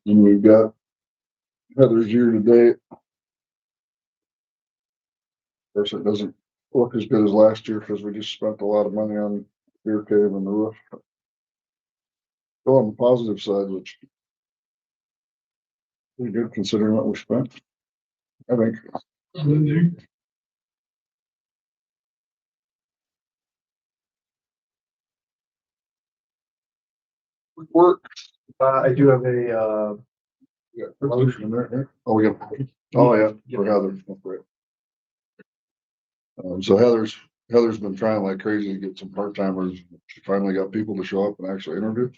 And we've got Heather's year to date. Of course, it doesn't look as good as last year because we just spent a lot of money on beer cave and the roof. Go on the positive side, which pretty good considering what we spent. I think. Work. I do have a Yeah, motion in there, right? Oh, we got, oh, yeah, for Heather. That's right. So Heather's been trying like crazy to get some part-timers. She finally got people to show up and actually interview.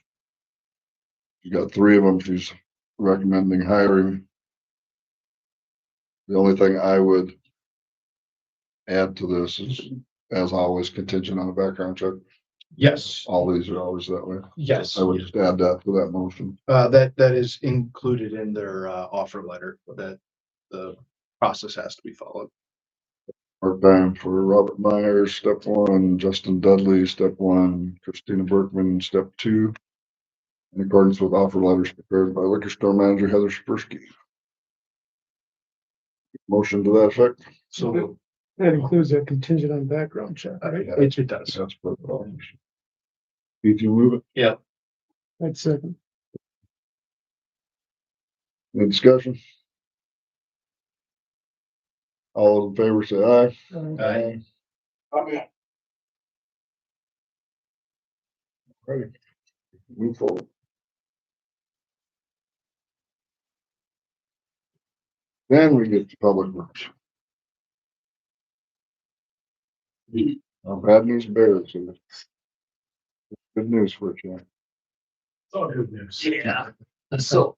She got 3 of them she's recommending hiring. The only thing I would add to this is, as always, contingent on a background check. Yes, All these are always that way. yes. I would just add that to that motion. That is included in their offer letter, that the process has to be followed. Part-time for Robert Myers, step one, Justin Dudley, step one, Christina Berkman, step two. In accordance with offer letters prepared by liquor store manager Heather Spersky. Motion to that effect. So That includes a contingent on background check, right? it does. That's perfect. Keith, you move it. Yep. I'd second. Any discussion? All in favor, say aye. Aye. Ready. Move forward. Then we get to public works. Bad news bears. Good news for you. Oh, good news. Yeah, so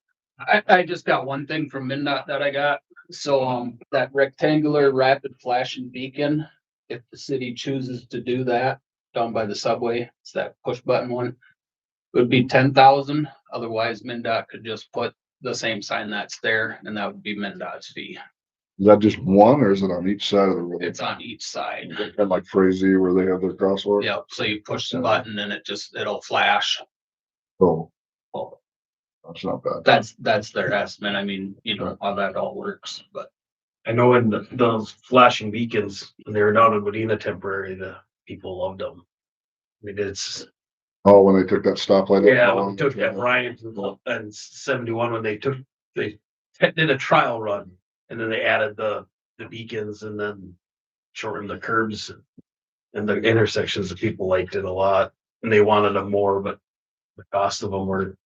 I just got one thing from MnDOT that I got. So, that rectangular rapid flashing beacon, if the city chooses to do that down by the subway, it's that push button one. Would be 10,000, otherwise MnDOT could just put the same sign that's there and that would be MnDOT's fee. Is that just one or is it on each side of the road? It's on each side. Kind of like Frazee where they have their crosswalk? Yep, so you push the button and it'll flash. Oh, Well, that's not bad. that's their estimate. I mean, you know how that all works, but I know when those flashing beacons, when they were down in Medina temporary, the people loved them. I mean, it's, Oh, when they took that stoplight. yeah, when they took that Ryan and 71, when they did a trial run and then they added the beacons and then shortened the curbs and the intersections, the people liked it a lot and they wanted them more, but the cost of them were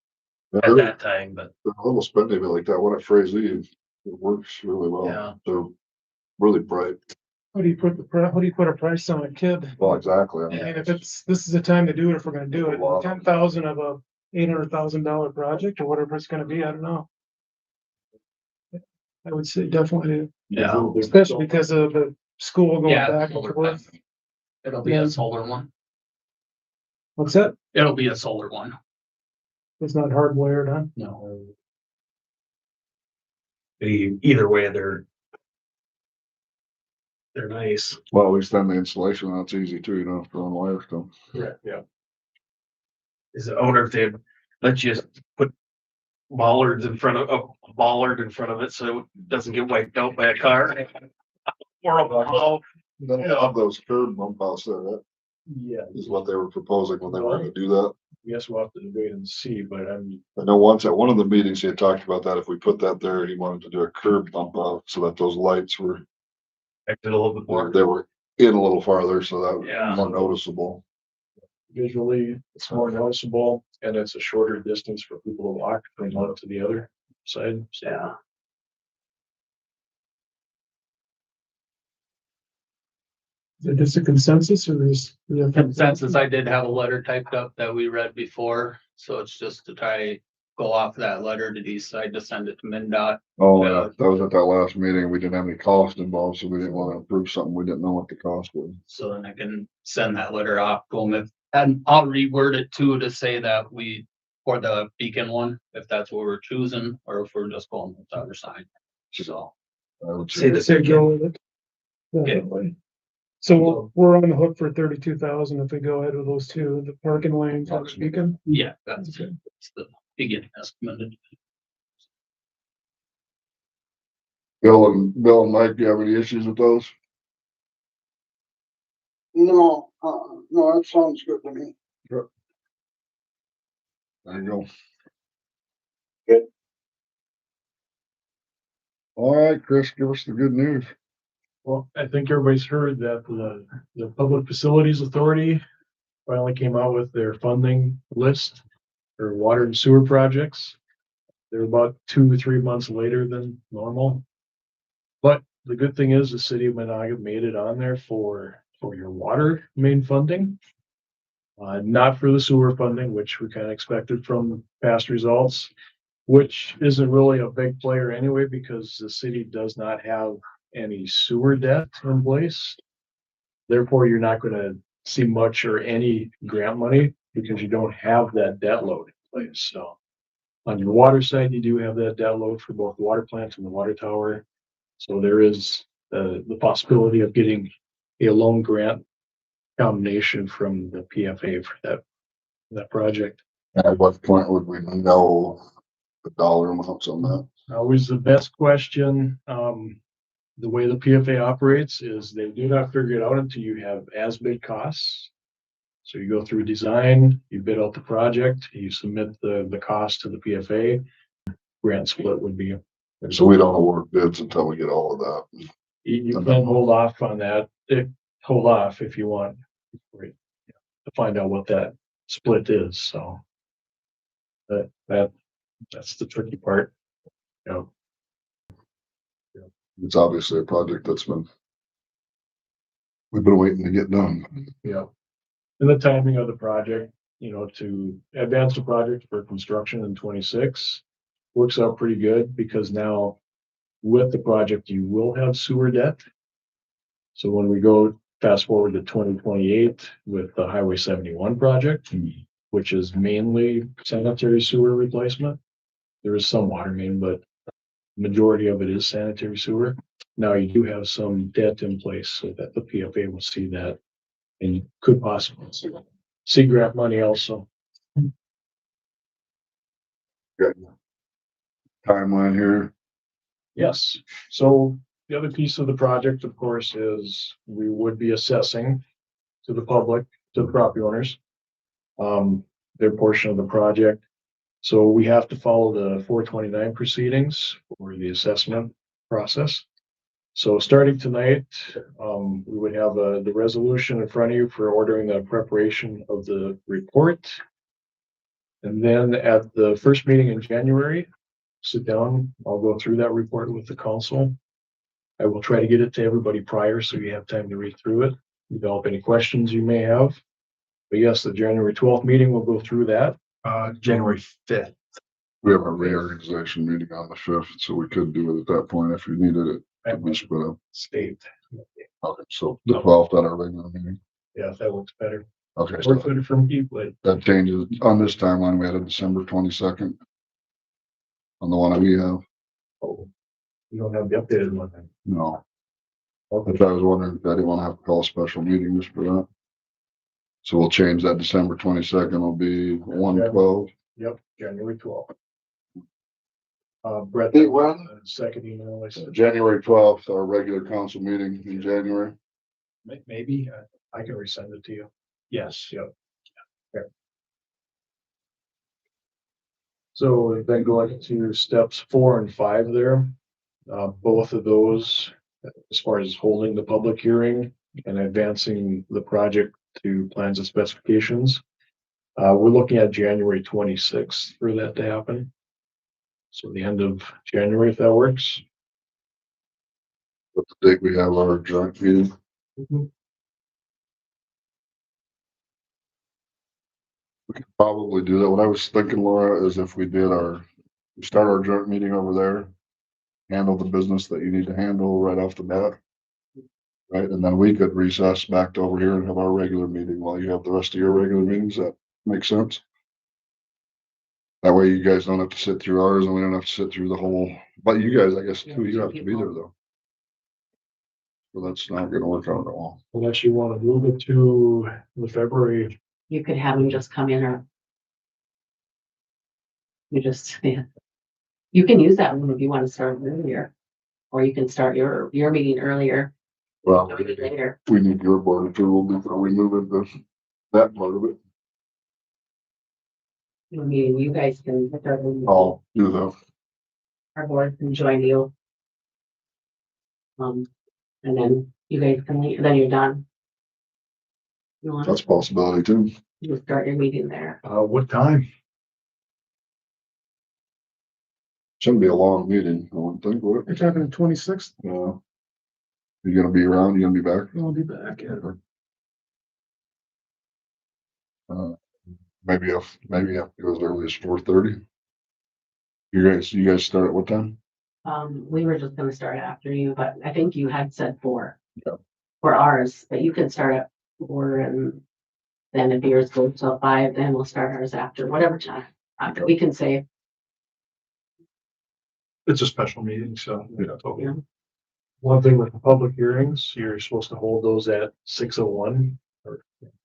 at that time, but They're a little spendy, but like that one at Frazee, it works really well. Yeah. They're really bright. How do you put a price on a kid? Well, exactly. I mean, if this is the time to do it, if we're gonna do it, 10,000 of a $800,000 project or whatever it's gonna be, I don't know. I would say definitely, yeah, especially because of the school going Yeah, back and forth. it'll be a solar one. What's that? It'll be a solar one. It's not hardwired, huh? No. either way, they're nice. Well, at least then the installation, that's easy too, you don't have to run wires to them. Yeah. Is I wonder if they'd let you put bollards in front of a bollard in front of it so it doesn't get wiped out by a car. Or a plow. Then have those curb bump outs there, that Yeah. is what they were proposing when they were gonna do that. Yes, we'll have to wait and see, but I know once at one of the meetings, he had talked about that. If we put that there, he wanted to do a curb bump out so that those lights were, Acted a little bit more. they were in a little farther, so that Yeah. was more noticeable. visually it's more noticeable and it's a shorter distance for people to walk from one to the other side. Yeah. Is it just a consensus or is? Consensus, I did have a letter typed up that we read before, so it's just to try go off that letter to decide to send it to MnDOT. Oh, Yeah. yeah, that was at that last meeting. We didn't have any cost involved, so we didn't want to approve something. We didn't know what the cost was. So then I can send that letter off to them and I'll reword it too to say that for the beacon one, if that's what we're choosing, or if we're just going with the other side. So, I would Say say, the Say go beacon. with it. Definitely. So we're on the hook for 32,000 if we go ahead with those two, the parking lanes and the beacon. yeah, that's Okay. the beginning estimate. Bill and Mike, do you have any issues with those? No, no, that sounds good to me. There you go. Good. All right, Chris, give us the good news. Well, I think everybody's heard that the Public Facilities Authority finally came out with their funding list for water and sewer projects. They're about 2 or 3 months later than normal. But the good thing is the city of Menahga made it on there for your water main funding. Not for the sewer funding, which we kind of expected from past results, which isn't really a big player anyway, because the city does not have any sewer debt in place. Therefore, you're not gonna see much or any grant money because you don't have that debt load in place, so. On your water side, you do have that debt load for both the water plant and the water tower. So there is the possibility of getting a loan grant combination from the PFA for that project. At what point would we know the dollar amounts on that? Always the best question. The way the PFA operates is they do not figure it out until you have as-bid costs. So you go through design, you bid out the project, you submit the cost to the PFA. Grant split would be. So we don't award bids until we get all of that. You can hold off on that, hold off if you want. To find out what that split is, so. That's the tricky part. You know, It's obviously a project we've been waiting to get done. yeah. And the timing of the project, to advance the project for construction in 26 works out pretty good because now with the project, you will have sewer debt. So when we go fast forward to 2028 with the Highway 71 project, which is mainly sanitary sewer replacement. There is some water main, but majority of it is sanitary sewer. Now you do have some debt in place so that the PFA will see that and you could possibly see grant money also. Got timeline here. Yes. So the other piece of the project, of course, is we would be assessing to the public, to the property owners, their portion of the project. So we have to follow the 429 proceedings for the assessment process. So starting tonight, we would have the resolution in front of you for ordering the preparation of the report. And then at the first meeting in January, sit down, I'll go through that report with the council. I will try to get it to everybody prior so you have time to read through it, develop any questions you may have. But yes, the January 12th meeting will go through that. January 5th. We have a reorganization meeting on the 5th, so we could do it at that point if you needed it to be split up. State. Okay, so the 12th at our regular meeting. Yeah, that works better. Okay, Works so better from people. that changes on this timeline. We had a December 22nd on the one that we have. Oh, you don't have the updated one then. No, Okay. but I was wondering if I didn't want to have to call a special meeting just for that. So we'll change that. December 22nd will be 1/12. Yep, January 12th. Brett, Hey, when? second email, I said, January 12th, our regular council meeting in January. maybe I can resend it to you. Yes, yep. Okay. So then going to steps 4 and 5 there, both of those, as far as holding the public hearing and advancing the project to plans and specifications. We're looking at January 26th for that to happen. So the end of January, if that works. What's the date we have our joint meeting? We could probably do that. What I was thinking, Laura, is if we start our joint meeting over there, handle the business that you need to handle right off the bat. Right, and then we could recess back to over here and have our regular meeting while you have the rest of your regular meetings. That makes sense. That way you guys don't have to sit through ours and we don't have to sit through the whole, but you guys, I guess, too, you have to be there though. So that's not gonna work out at all. Unless you want to move it to the February. You could have them just come in or. Yeah. You can use that one if you want to start earlier. Or you can start your meeting earlier. Well, Later. we need your board approval before we move into that part of it. I mean, you guys can. I'll do that. Our board can join you. And then you guys can leave, then you're done. You want That's a possibility too. to start your meeting there. What time? Shouldn't be a long meeting, I wouldn't think, would You're it? talking the 26th, Yeah. You gonna be around? You gonna be back? I'll be back. Yeah. Maybe I have to go as early as 4:30. You guys start at what time? We were just gonna start after you, but I think you had said 4. Yeah. for ours, but you can start at 4 and then if yours goes till 5, then we'll start ours after, whatever time. After we can say, It's a special meeting, so. Okay. Yeah. One thing with the public hearings, you're supposed to hold those at 6:01 or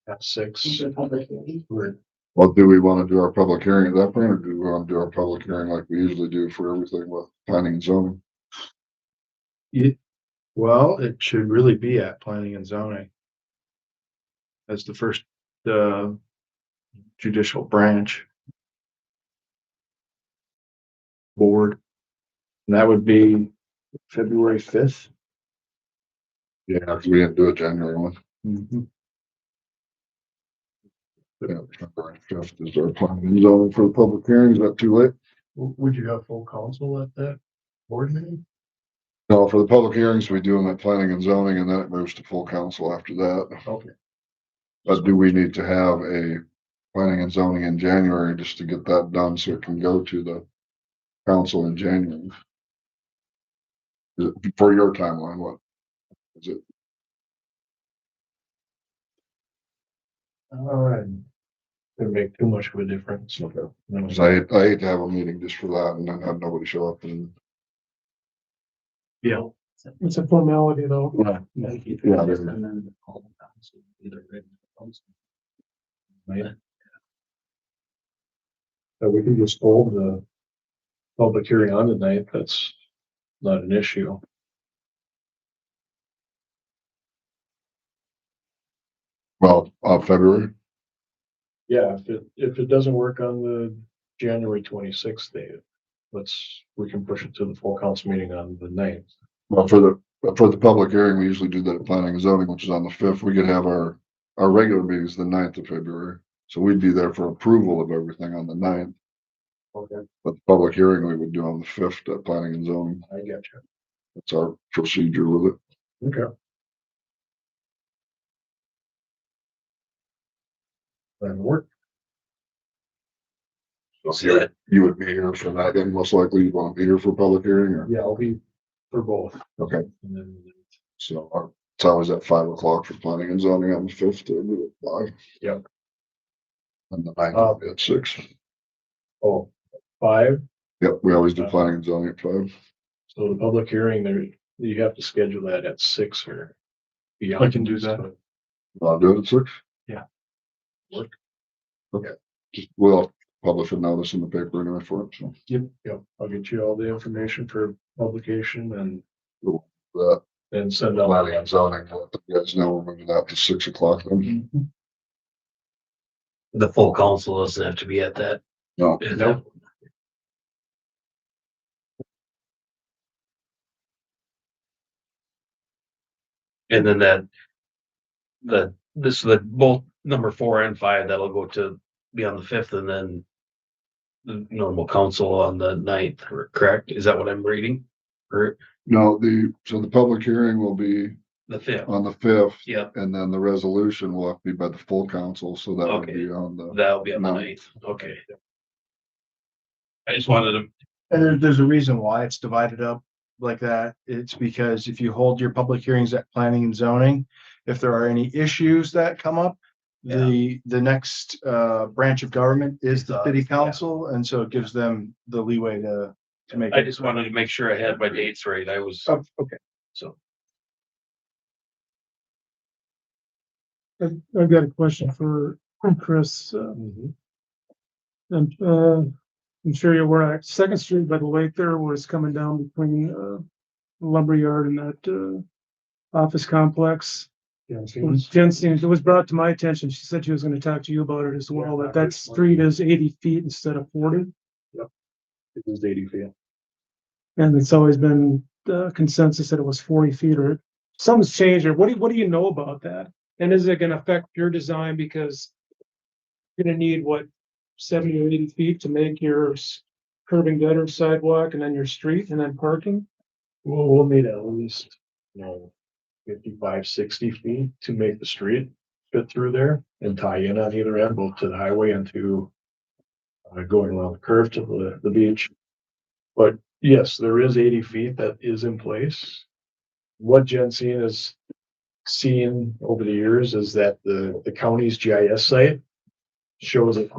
at 6. it's a public hearing. Right. Well, do we want to do our public hearing at that point, or do we want to do our public hearing like we usually do for everything with planning and zoning? Well, it should really be at planning and zoning. As the first, judicial branch. Board. And that would be February 5th. Yeah, because we didn't do a January one. Yeah, February 5th is our planning and zoning for the public hearing. Is that too late? Would you have full council at that board meeting? No, for the public hearings, we do them at planning and zoning, and then it moves to full council after that. Okay. But do we need to have a planning and zoning in January just to get that done so it can go to the council in January? Is it for your timeline? What is it? All right. Didn't make too much of a difference. Okay. Because I hate to have a meeting just for that and then have nobody show up and. Yeah. It's a formality though. Yeah. So we can just hold the public hearing on the 9th. That's not an issue. Well, February. Yeah, if it doesn't work on the January 26th date, we can push it to the full council meeting on the 9th. Well, for the public hearing, we usually do that at planning and zoning, which is on the 5th. We could have our regular meetings the 9th of February. So we'd be there for approval of everything on the 9th. Okay, But the public hearing we would do on the 5th at planning and zoning. I get you. That's our procedure with it. Okay. That'll work. So you would be here for that, then most likely you'd want to be here for public hearing or, Yeah, I'll be for both. okay, And then, so it's always at 5 o'clock for planning and zoning on the 5th to do it 5. Yep. And the 9th will be at 6. 5. Yep, we always do planning and zoning at 5. So the public hearing there, you have to schedule that at 6 or beyond. I can do that. I'll do it at 6. Yeah. Work. Okay. We'll publish a notice in the paper anyway for it, so. Yep, I'll get you all the information for publication and That then send out. planning and zoning, we'll let you guys know we're moving that to 6 o'clock then. The full council doesn't have to be at that. No, Nope. And then both number 4 and 5, that'll go to be on the 5th and then the normal council on the 9th, correct? Is that what I'm reading? Or no, so the public hearing will be the 5th? on the 5th. Yep, And then the resolution will have to be by the full council, so that would Okay. be on the, that'll be on the No. 9th. Okay. I just wanted to, And there's a reason why it's divided up like that. It's because if you hold your public hearings at planning and zoning, if there are any issues that come up, the next branch of government is the city council, and so it gives them the leeway to make. I just wanted to make sure I had my dates right. I was, Oh, okay. so. I've got a question for Chris. And, I'm sure you're aware, Second Street by the lake there was coming down between, lumberyard and that, office complex. Jensen, it was brought to my attention. She said she was gonna talk to you about it as well, that street is 80 feet instead of 40. It was 80 feet. And it's always been the consensus that it was 40 feet or something's changed. Or what do you know about that? And is it gonna affect your design? Because you're gonna need 70 or 80 feet to make your curb and gutter sidewalk and then your street and then parking? Well, we'll need at least, 55, 60 feet to make the street fit through there and tie in on either end, both to the highway and to going around the curve to the beach. But yes, there is 80 feet that is in place. What Jensen is seen over the years is that the county's GIS site shows it,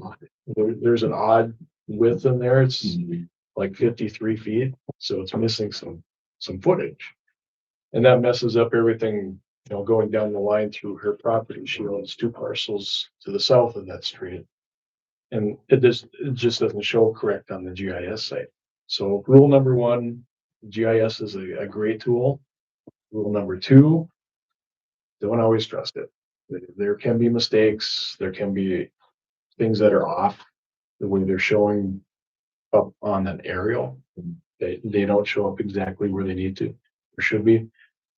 there's an odd width in there. It's like 53 feet, so it's missing some footage. And that messes up everything, going down the line through her property. She owns 2 parcels to the south of that street. And it just doesn't show correct on the GIS site. So rule number 1, GIS is a great tool. Rule number 2, don't always trust it. There can be mistakes. There can be things that are off the way they're showing up on an aerial. They don't show up exactly where they need to or should be.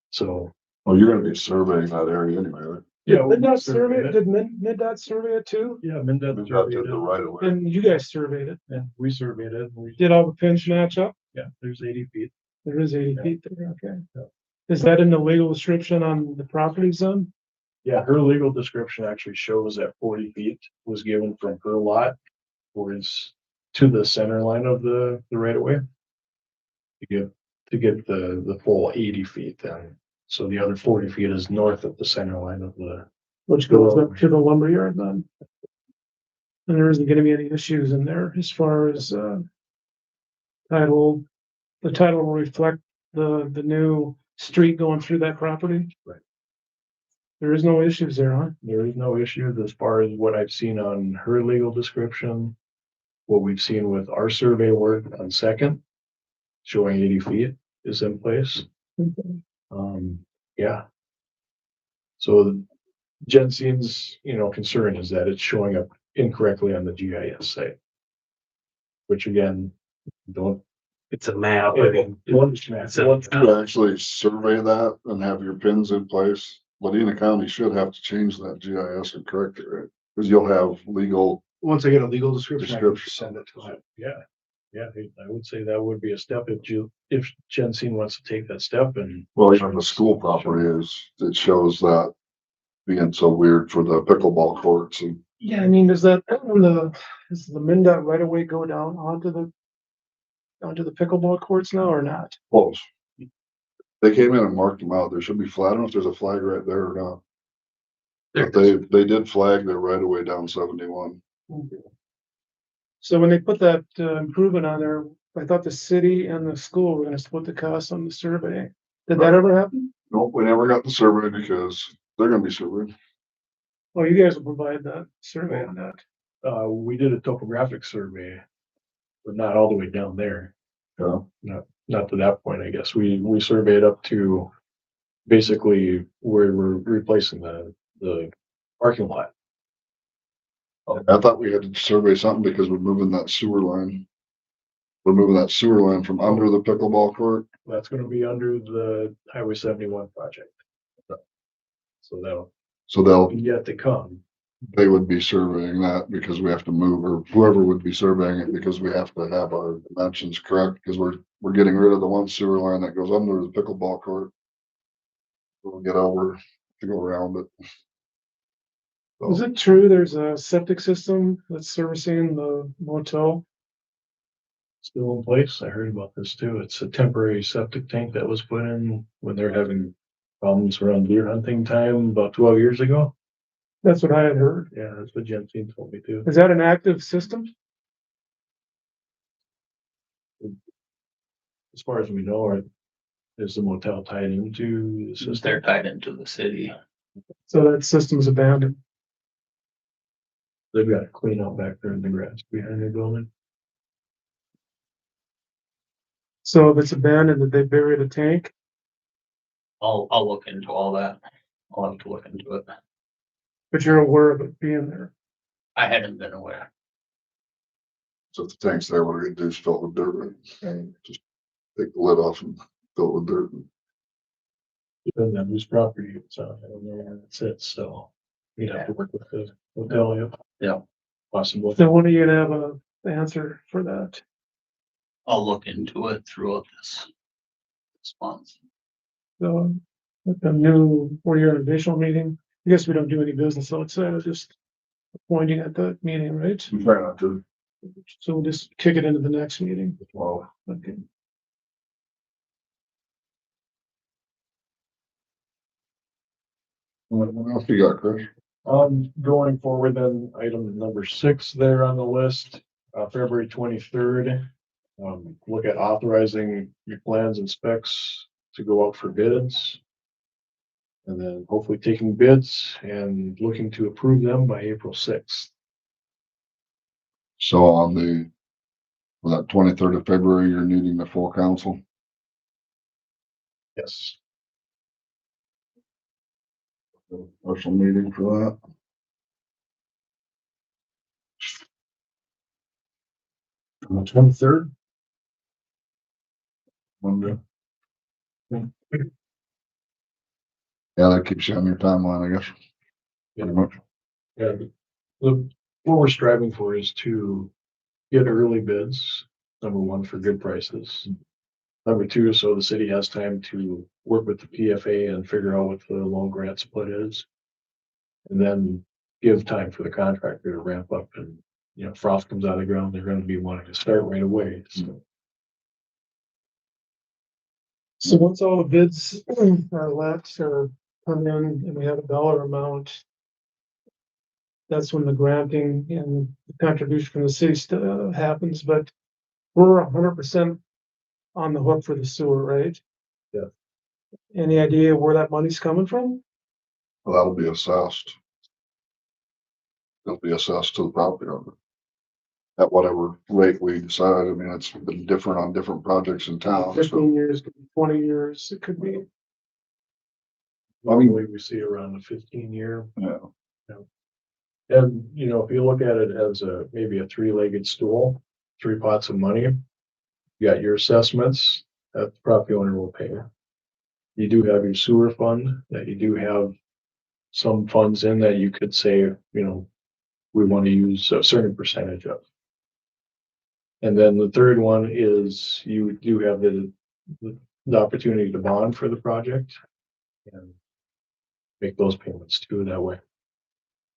So, Well, you're gonna be surveying that area anyway, right? yeah. Did MinDOT survey it? Did MinDOT survey it too? Yeah, MinDOT We've got to surveyed the it. right of way. And you guys surveyed it? Yeah, we surveyed it. Did all the pins match up? Yeah, there's 80 feet. There is 80 feet there, okay. Yeah. Is that in the legal description on the property zone? Yeah, her legal description actually shows that 40 feet was given from her lot, was to the center line of the right of way. To get the full 80 feet then. So the other 40 feet is north of the center line of the. Which goes up to the lumberyard then? And there isn't gonna be any issues in there as far as, title. The title will reflect the new street going through that property? Right. There is no issues there, huh? There is no issue as far as what I've seen on her legal description. What we've seen with our survey work on Second, showing 80 feet is in place. Yeah. So Jensen's, concern is that it's showing up incorrectly on the GIS site. Which again, It's a map. once You actually survey that and have your pins in place. Medina County should have to change that GIS and correct it, right? Because you'll have legal, Once I get a legal description, I can Description. send it to them. Yeah, I would say that would be a step if Jensen wants to take that step and. well, even the school property it shows that being so weird for the pickleball courts and Yeah, I mean, does the MinDOT right away go down onto the pickleball courts now or not? close. They came in and marked them out. There should be flag. I don't know if there's a flag right there or not. But they did flag their right of way down 71. So when they put that improvement on there, I thought the city and the school were gonna split the cost on the survey. Did that ever happen? Nope, we never got the survey because they're gonna be surveyed. Oh, you guys will provide that survey on that. We did a topographic survey, but not all the way down there. Yeah. Not to that point, I guess. We surveyed up to basically where we're replacing the parking lot. I thought we had to survey something because we're moving that sewer line. We're moving that sewer line from under the pickleball court. That's gonna be under the Highway 71 project. So So be yet to come. they would be surveying that because we have to move, or whoever would be surveying it because we have to have our dimensions correct, because we're getting rid of the one sewer line that goes under the pickleball court. We'll get over to go around it. Is it true there's a septic system that's servicing the motel? Still in place. I heard about this too. It's a temporary septic tank that was put in when they're having problems around deer hunting time about 12 years ago. That's what I had heard. Yeah, that's what Jensen told me too. Is that an active system? As far as we know, is the motel tied into the system? They're tied into the city. So that system's abandoned. They've got to clean out back there in the grass behind their building. So if it's abandoned, did they bury the tank? I'll look into all that. I'll have to look into it. But you're aware of it being there. I hadn't been aware. So if the tank's there, what we're gonna do is fill it with dirt, right? Right. Just take the lid off and fill it with dirt. Depending on whose property it's on. I don't know where it sits, so we'd have to work with the hotel. Yeah. Possible. So when are you gonna have a answer for that? I'll look into it throughout this month. So with the new 4-year additional meeting, I guess we don't do any business outside of just appointing at that meeting, right? We try not to, So we'll just kick it into the next meeting. well, Okay. What else you got, Chris? Going forward, then item number 6 there on the list, February 23rd. Look at authorizing your plans and specs to go out for bids. And then hopefully taking bids and looking to approve them by April 6th. So on that 23rd of February, you're needing the full council. Yes. Special meeting for that. On the 23rd? Monday. Yeah, that keeps you on your timeline, I guess. Pretty much. Yeah, what we're striving for is to get early bids, number one, for good prices. Number two, so the city has time to work with the PFA and figure out what the loan grant split is. And then give time for the contractor to ramp up and, frost comes out of the ground, they're gonna be wanting to start right away, so. So once all the bids are let or come in and we have a dollar amount, that's when the granting and the contribution from the city happens, but we're 100% on the hook for the sewer, right? Yeah. Any idea where that money's coming from? Well, that'll be assessed. It'll be assessed to the property owner. At whatever rate we decide. I mean, it's been different on different projects in town. 15 years, could be 20 years, it could be. Normally we see around the 15-year. Yeah. And, if you look at it as maybe a 3-legged stool, 3 pots of money. You got your assessments that the property owner will pay. You do have your sewer fund that you do have some funds in that you could say, we want to use a certain percentage of. And then the third one is you do have the opportunity to bond for the project and make those payments too that way.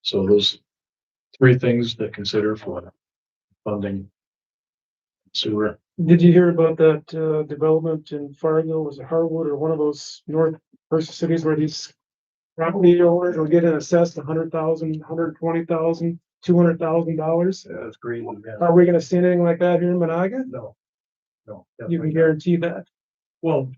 So those 3 things to consider for funding sewer. Did you hear about that development in Fargo? Was it Harwood or one of those north coastal cities where these property owners were getting assessed $100,000, $120,000, $200,000? Yeah, that's great. Yeah. Are we gonna see anything like that here in Menahga? No. You definitely can not. guarantee that. Well,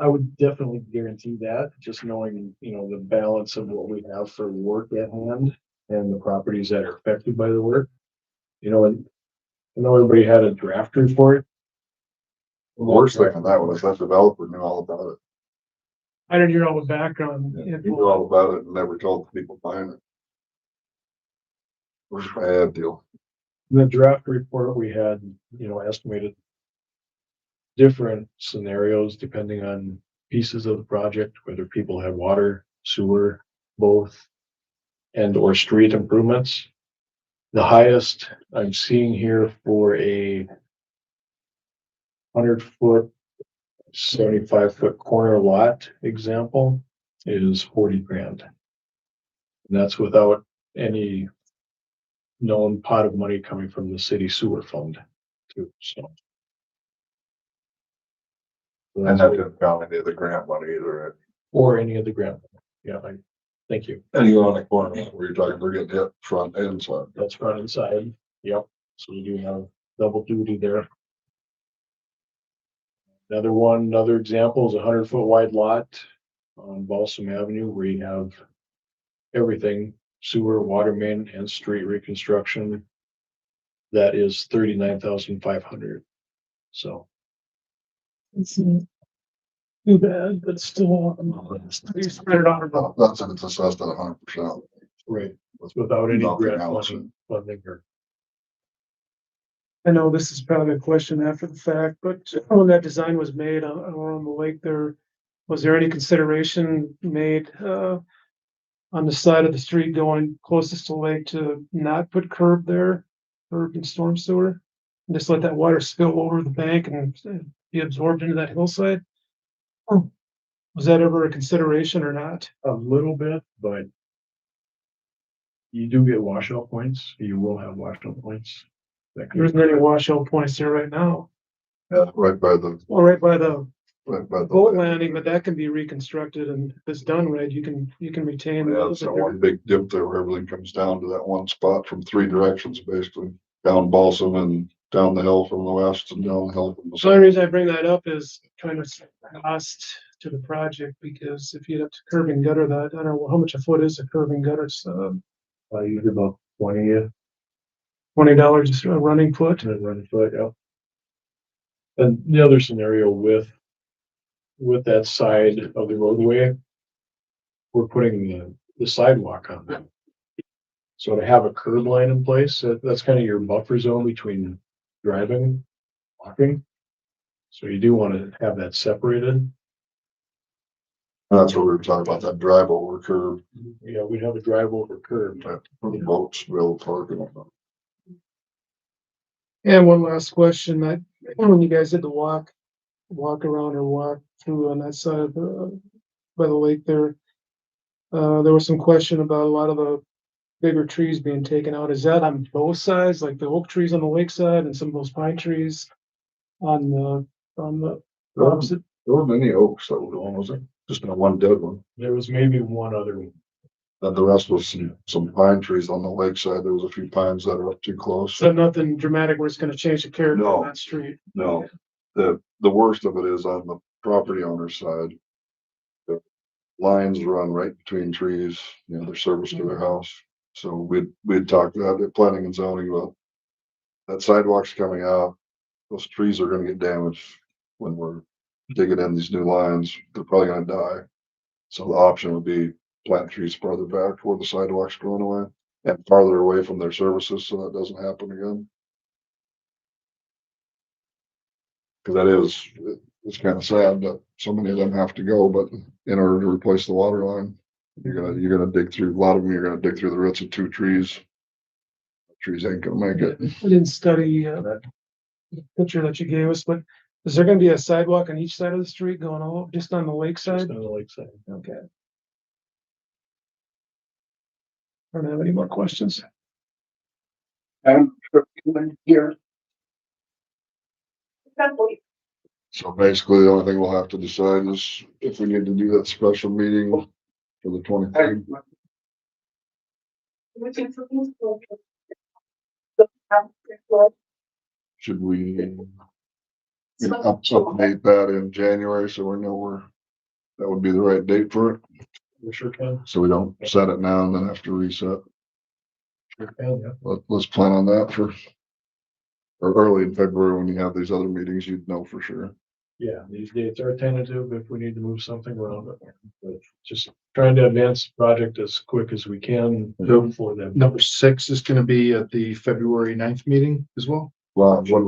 I would definitely guarantee that, just knowing, the balance of what we have for work at hand and the properties that are affected by the work. And I know everybody had a draft report. The worst thing on that was that developer knew all about it. I didn't hear all the background He knew info. all about it and never told the people buying it. It was a bad deal. In the draft report, we had, estimated different scenarios depending on pieces of the project, whether people had water, sewer, both, and or street improvements. The highest I'm seeing here for a 100-foot, 75-foot corner lot example is 40 grand. And that's without any known pot of money coming from the city sewer fund too, so. And that didn't count any of the grant money either. Or any of the grant. Yeah, thank you. And you're on the corner where you're talking, we're getting hit front and side. That's front and side. Yep. So you do have double duty there. Another example is a 100-foot wide lot on Balsam Avenue where you have everything, sewer, water main, and street reconstruction. That is 39,500. So. It's not too bad, but still, you spread it out about. That's if it's assessed at 100%. Right. Without any Nothing grant else. funding or. I know this is probably a question after the fact, but when that design was made on the lake there, was there any consideration made on the side of the street going closest to the lake to not put curb there, curb and storm sewer? And just let that water spill over the bank and be absorbed into that hillside? Was that ever a consideration or not? A little bit, but you do get washout points. You will have washout points. There isn't any washout points there right now. Yeah, right by the, Well, right by the right by the. boat landing, but that can be reconstructed and if it's done right, you can retain. Yeah, it's that one big dip there where everything comes down to that one spot from three directions, basically. Down Balsam and down the hill from the west and down the hill from the The only south. reason I bring that up is kind of cost to the project, because if you have to curb and gutter that, I don't know, how much a foot is a curb and gutter, so Usually about 20, $20 a running foot. running foot, yeah. And the other scenario with that side of the roadway, we're putting the sidewalk on them. So to have a curb line in place, that's kind of your buffer zone between driving and walking. So you do want to have that separated. That's what we were talking about, that drive over curve, Yeah, we'd have a drive over curb. that for the boats, will park and whatnot. And one last question, that when you guys did the walk around or walk through on that side of the, by the lake there, there was some question about a lot of the bigger trees being taken out. Is that on both sides, like the oak trees on the lake side and some of those pine trees on the opposite? There weren't many oaks that were gone, was it? Just not one dead one. There was maybe one other one. And the rest was some pine trees on the lakeside. There was a few pines that are up too close. So nothing dramatic where it's gonna change the character No. of that street. No, the worst of it is on the property owner's side. The lines run right between trees, you know, their service to their house. So we'd talked about it, planning and zoning about that sidewalk's coming out. Those trees are gonna get damaged when we're digging in these new lines. They're probably gonna die. So the option would be plant trees farther back where the sidewalk's going away and farther away from their services so that doesn't happen again. Cause that is, it's kind of sad that so many of them have to go, but in order to replace the water line, you're gonna dig through, a lot of them, you're gonna dig through the roots of two trees. Trees ain't gonna make it. I didn't study the picture that you gave us, but is there gonna be a sidewalk on each side of the street going all, just on the lake Just side? on the lakeside. Okay. I don't have any more questions. And here, So basically, the only thing we'll have to decide is if we need to do that special meeting for the 23rd. Should we update that in January so we know that would be the right date for it? We sure can. So we don't set it now and then have to reset. Sure can, yeah. Let's plan on that or early in February when you have these other meetings, you'd know for sure. Yeah, these dates are tentative if we need to move something around, but just trying to advance the project as quick as we can for them. Number 6 is gonna be at the February 9th meeting as well. Well, when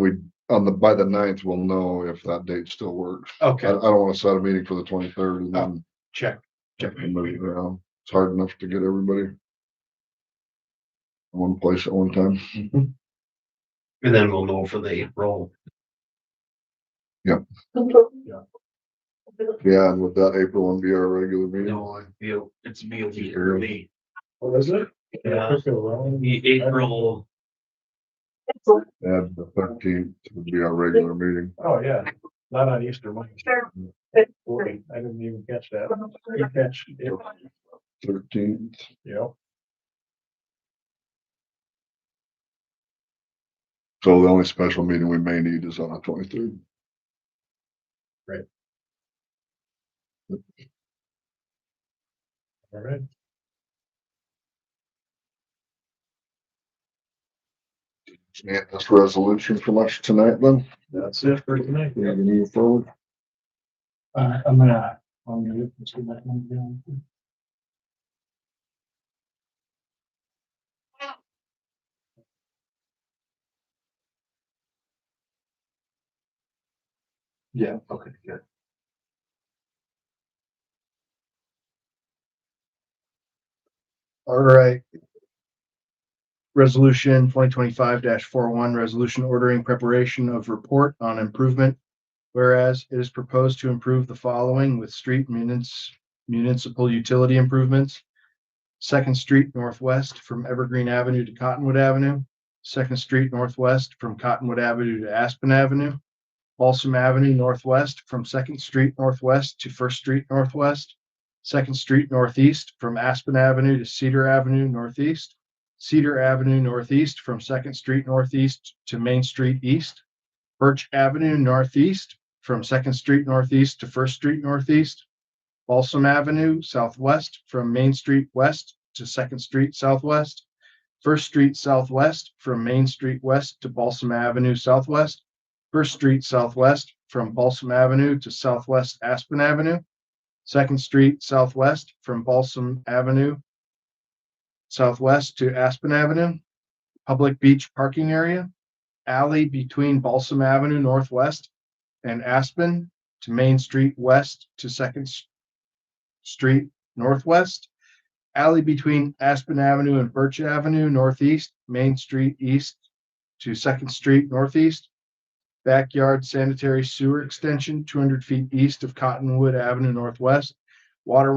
we, by the 9th, we'll know if that date still works. I Okay, don't wanna set a meeting for the 23rd and then check. move it around. It's hard enough to get everybody in one place at one time. And then we'll know for the April. Yeah, and with that, April will be our regular meeting. No, it's be early. What is it? Yeah. Took it around. The April, And the 13th would be our regular meeting. Oh, yeah, not on Easter Monday. Sure. Boy, I didn't even catch that. You catch it, 13th. yeah. So the only special meeting we may need is on the 23rd. All right. Yeah, this resolution from us tonight, then. That's it for tonight. We have to move forward. I'm gonna see that one down. Yeah, okay, good. All right. Resolution 2025-41, resolution ordering preparation of report on improvement. Whereas it is proposed to improve the following with street municipal utility improvements. 2nd Street Northwest from Evergreen Avenue to Cottonwood Avenue. 2nd Street Northwest from Cottonwood Avenue to Aspen Avenue. Balsam Avenue Northwest from Second Street Northwest to First Street Northwest, Second Street Northeast from Aspen Avenue to Cedar Avenue Northeast, Cedar Avenue Northeast from Second Street Northeast to Main Street East, Birch Avenue Northeast from Second Street Northeast to First Street Northeast, Balsam Avenue Southwest from Main Street West to Second Street Southwest, First Street Southwest from Main Street West to Balsam Avenue Southwest, First Street Southwest from Balsam Avenue to Southwest Aspen Avenue, Second Street Southwest from Balsam Avenue Southwest to Aspen Avenue, Public Beach Parking Area, alley between Balsam Avenue Northwest and Aspen to Main Street West to Second Street Northwest, alley between Aspen Avenue and Birch Avenue Northeast, Main Street East to Second Street Northeast, backyard sanitary sewer extension 200 feet east of Cottonwood Avenue Northwest, water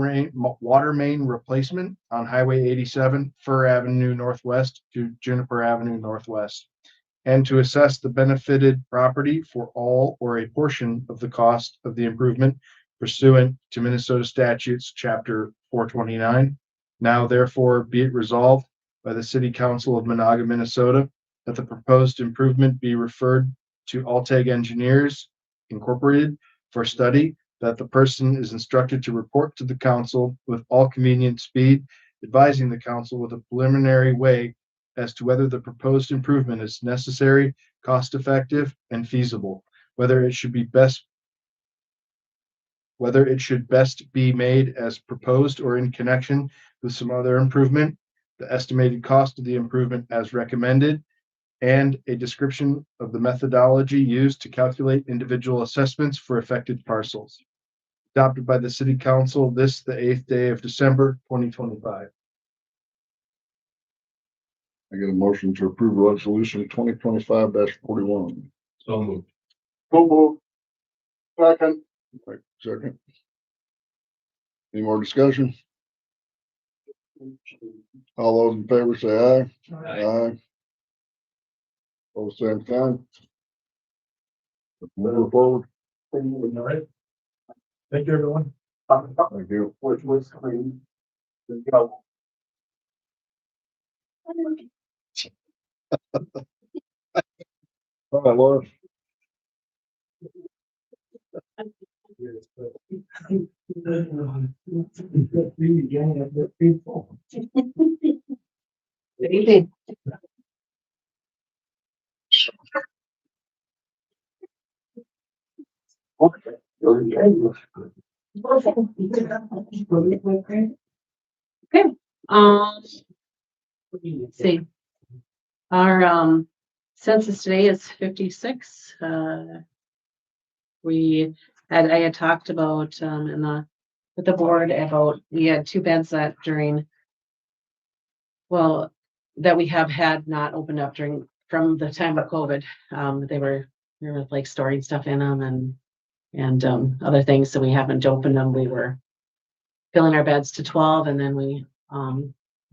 main replacement on Highway 87, Fir Avenue Northwest to Juniper Avenue Northwest, and to assess the benefited property for all or a portion of the cost of the improvement pursuant to Minnesota statutes, chapter 429. Now therefore be it resolved by the City Council of Menahga, Minnesota, that the proposed improvement be referred to Alteg Engineers Incorporated for study, that the person is instructed to report to the council with all convenient speed, advising the council with a preliminary way as to whether the proposed improvement is necessary, cost-effective, and feasible, whether it should best be made as proposed or in connection with some other improvement, the estimated cost of the improvement as recommended, and a description of the methodology used to calculate individual assessments for affected parcels. Adopted by the City Council the 8th day of December, 2025. I get a motion to approve resolution 2025-41. So moved. So moved. Second. Second. Any more discussion? All those in favor say aye. Aye. All same sign. Move forward. All right. Thank you, everyone. Thank you. Which was clean. Go. All right, Laura. Good evening. Okay, let's see. Our census today is 56. I had talked about with the board about, we had 2 beds that that we have had not opened up from the time of COVID. They were like storing stuff in them and other things, so we haven't opened them. We were filling our beds to 12, and then we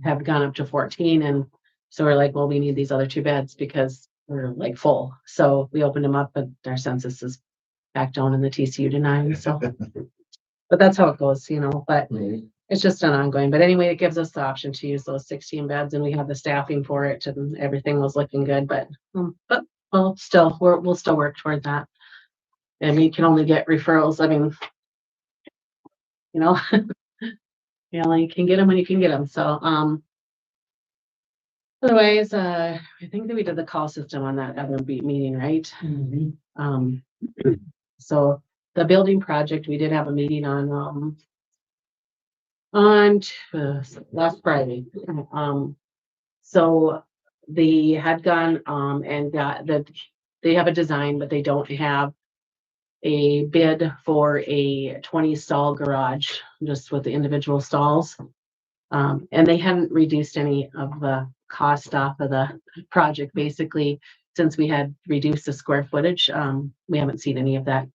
have gone up to 14, and so we're like, well, we need these other 2 beds because we're like full. So we opened them up, but our census is back down in the TCU to 9. So, but that's how it goes, but it's just an ongoing. But anyway, it gives us the option to use those 16 beds, and we have the staffing for it, and everything was looking good. But we'll still work toward that. And we can only get referrals. I mean, you can get them when you can get them. So, otherwise, I think that we did the call system on that other meeting, right? So the building project, we did have a meeting on last Friday. So they had gone and got that they have a design, but they don't have a bid for a 20 stall garage, just with the individual stalls. And they hadn't reduced any of the cost off of the project. Basically, since we had reduced the square footage, we haven't seen any of that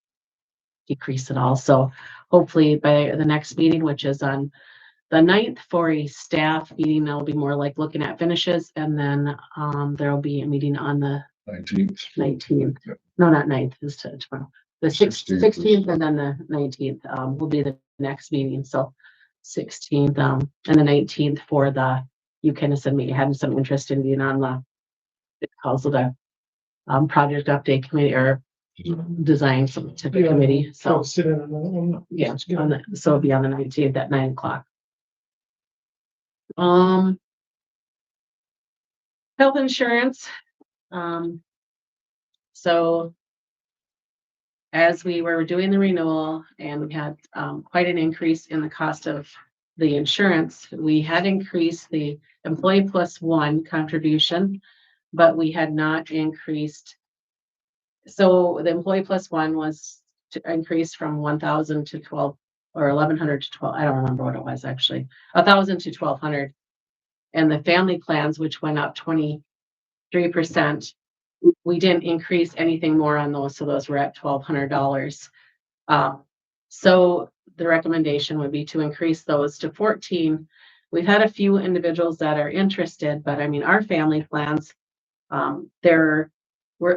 decrease at all. So hopefully by the next meeting, which is on the 9th, for a staff meeting, that'll be more like looking at finishes. And then there'll be a meeting on the 19th. No, not 9th, is tomorrow. The 16th. 16th and then the 19th, will be the next meeting, so 16th, and the 19th for the, you kind of said me having some interest in being on the, it's called the, project update committee or design some type of committee, so, Sit in on that one. yeah, so it'll be on the 19th at 9 o'clock. Health insurance, so as we were doing the renewal and we had quite an increase in the cost of the insurance, we had increased the employee plus one contribution, but we had not increased. So the employee plus one was to increase from 1,000 to 12 or 1,100 to 12. I don't remember what it was actually, 1,000 to 1,200. And the family plans, which went up 23%. We didn't increase anything more on those, so those were at $1,200. So the recommendation would be to increase those to 14. We've had a few individuals that are interested, but I mean, our family plans, we're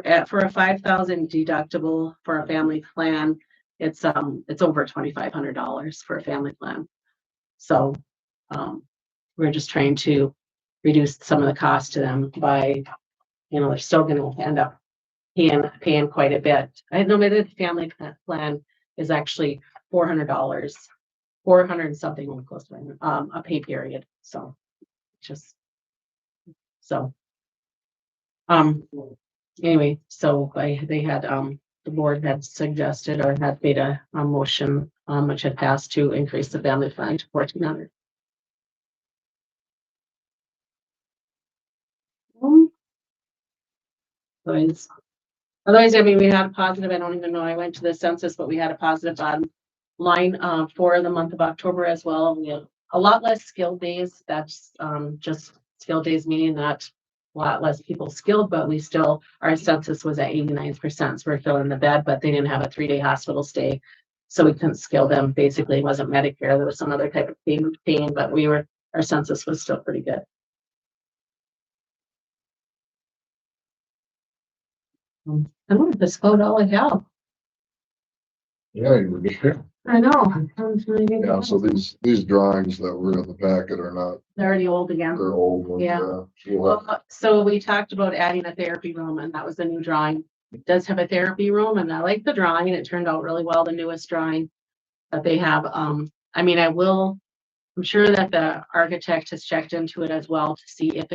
at for a 5,000 deductible for a family plan. It's over $2,500 for a family plan. So we're just trying to reduce some of the cost to them by, they're still going to end up paying quite a bit. I know that the family plan is actually $400, 400 and something when close to a pay period. So anyway, so they had the board had suggested or had made a motion which had passed to increase the family plan to 1,400. Otherwise, I mean, we had a positive, I don't even know, I went to the census, but we had a positive line for the month of October as well. We have a lot less skilled days. That's just skilled days, meaning that a lot less people skilled, but we still, our census was at 89%. So we're filling the bed, but they didn't have a 3-day hospital stay. So we couldn't skill them. Basically, it wasn't Medicare. There was some other type of pain, but our census was still pretty good. I wonder if this slowed all like hell. Yeah, you were just here. I know. Yeah, so these drawings that were in the packet are not, They're already old again. they're old ones. Yeah. So we'll have- So we talked about adding a therapy room, and that was the new drawing. It does have a therapy room, and I like the drawing. It turned out really well, the newest drawing that they have. I'm sure that the architect has checked into it as well to see if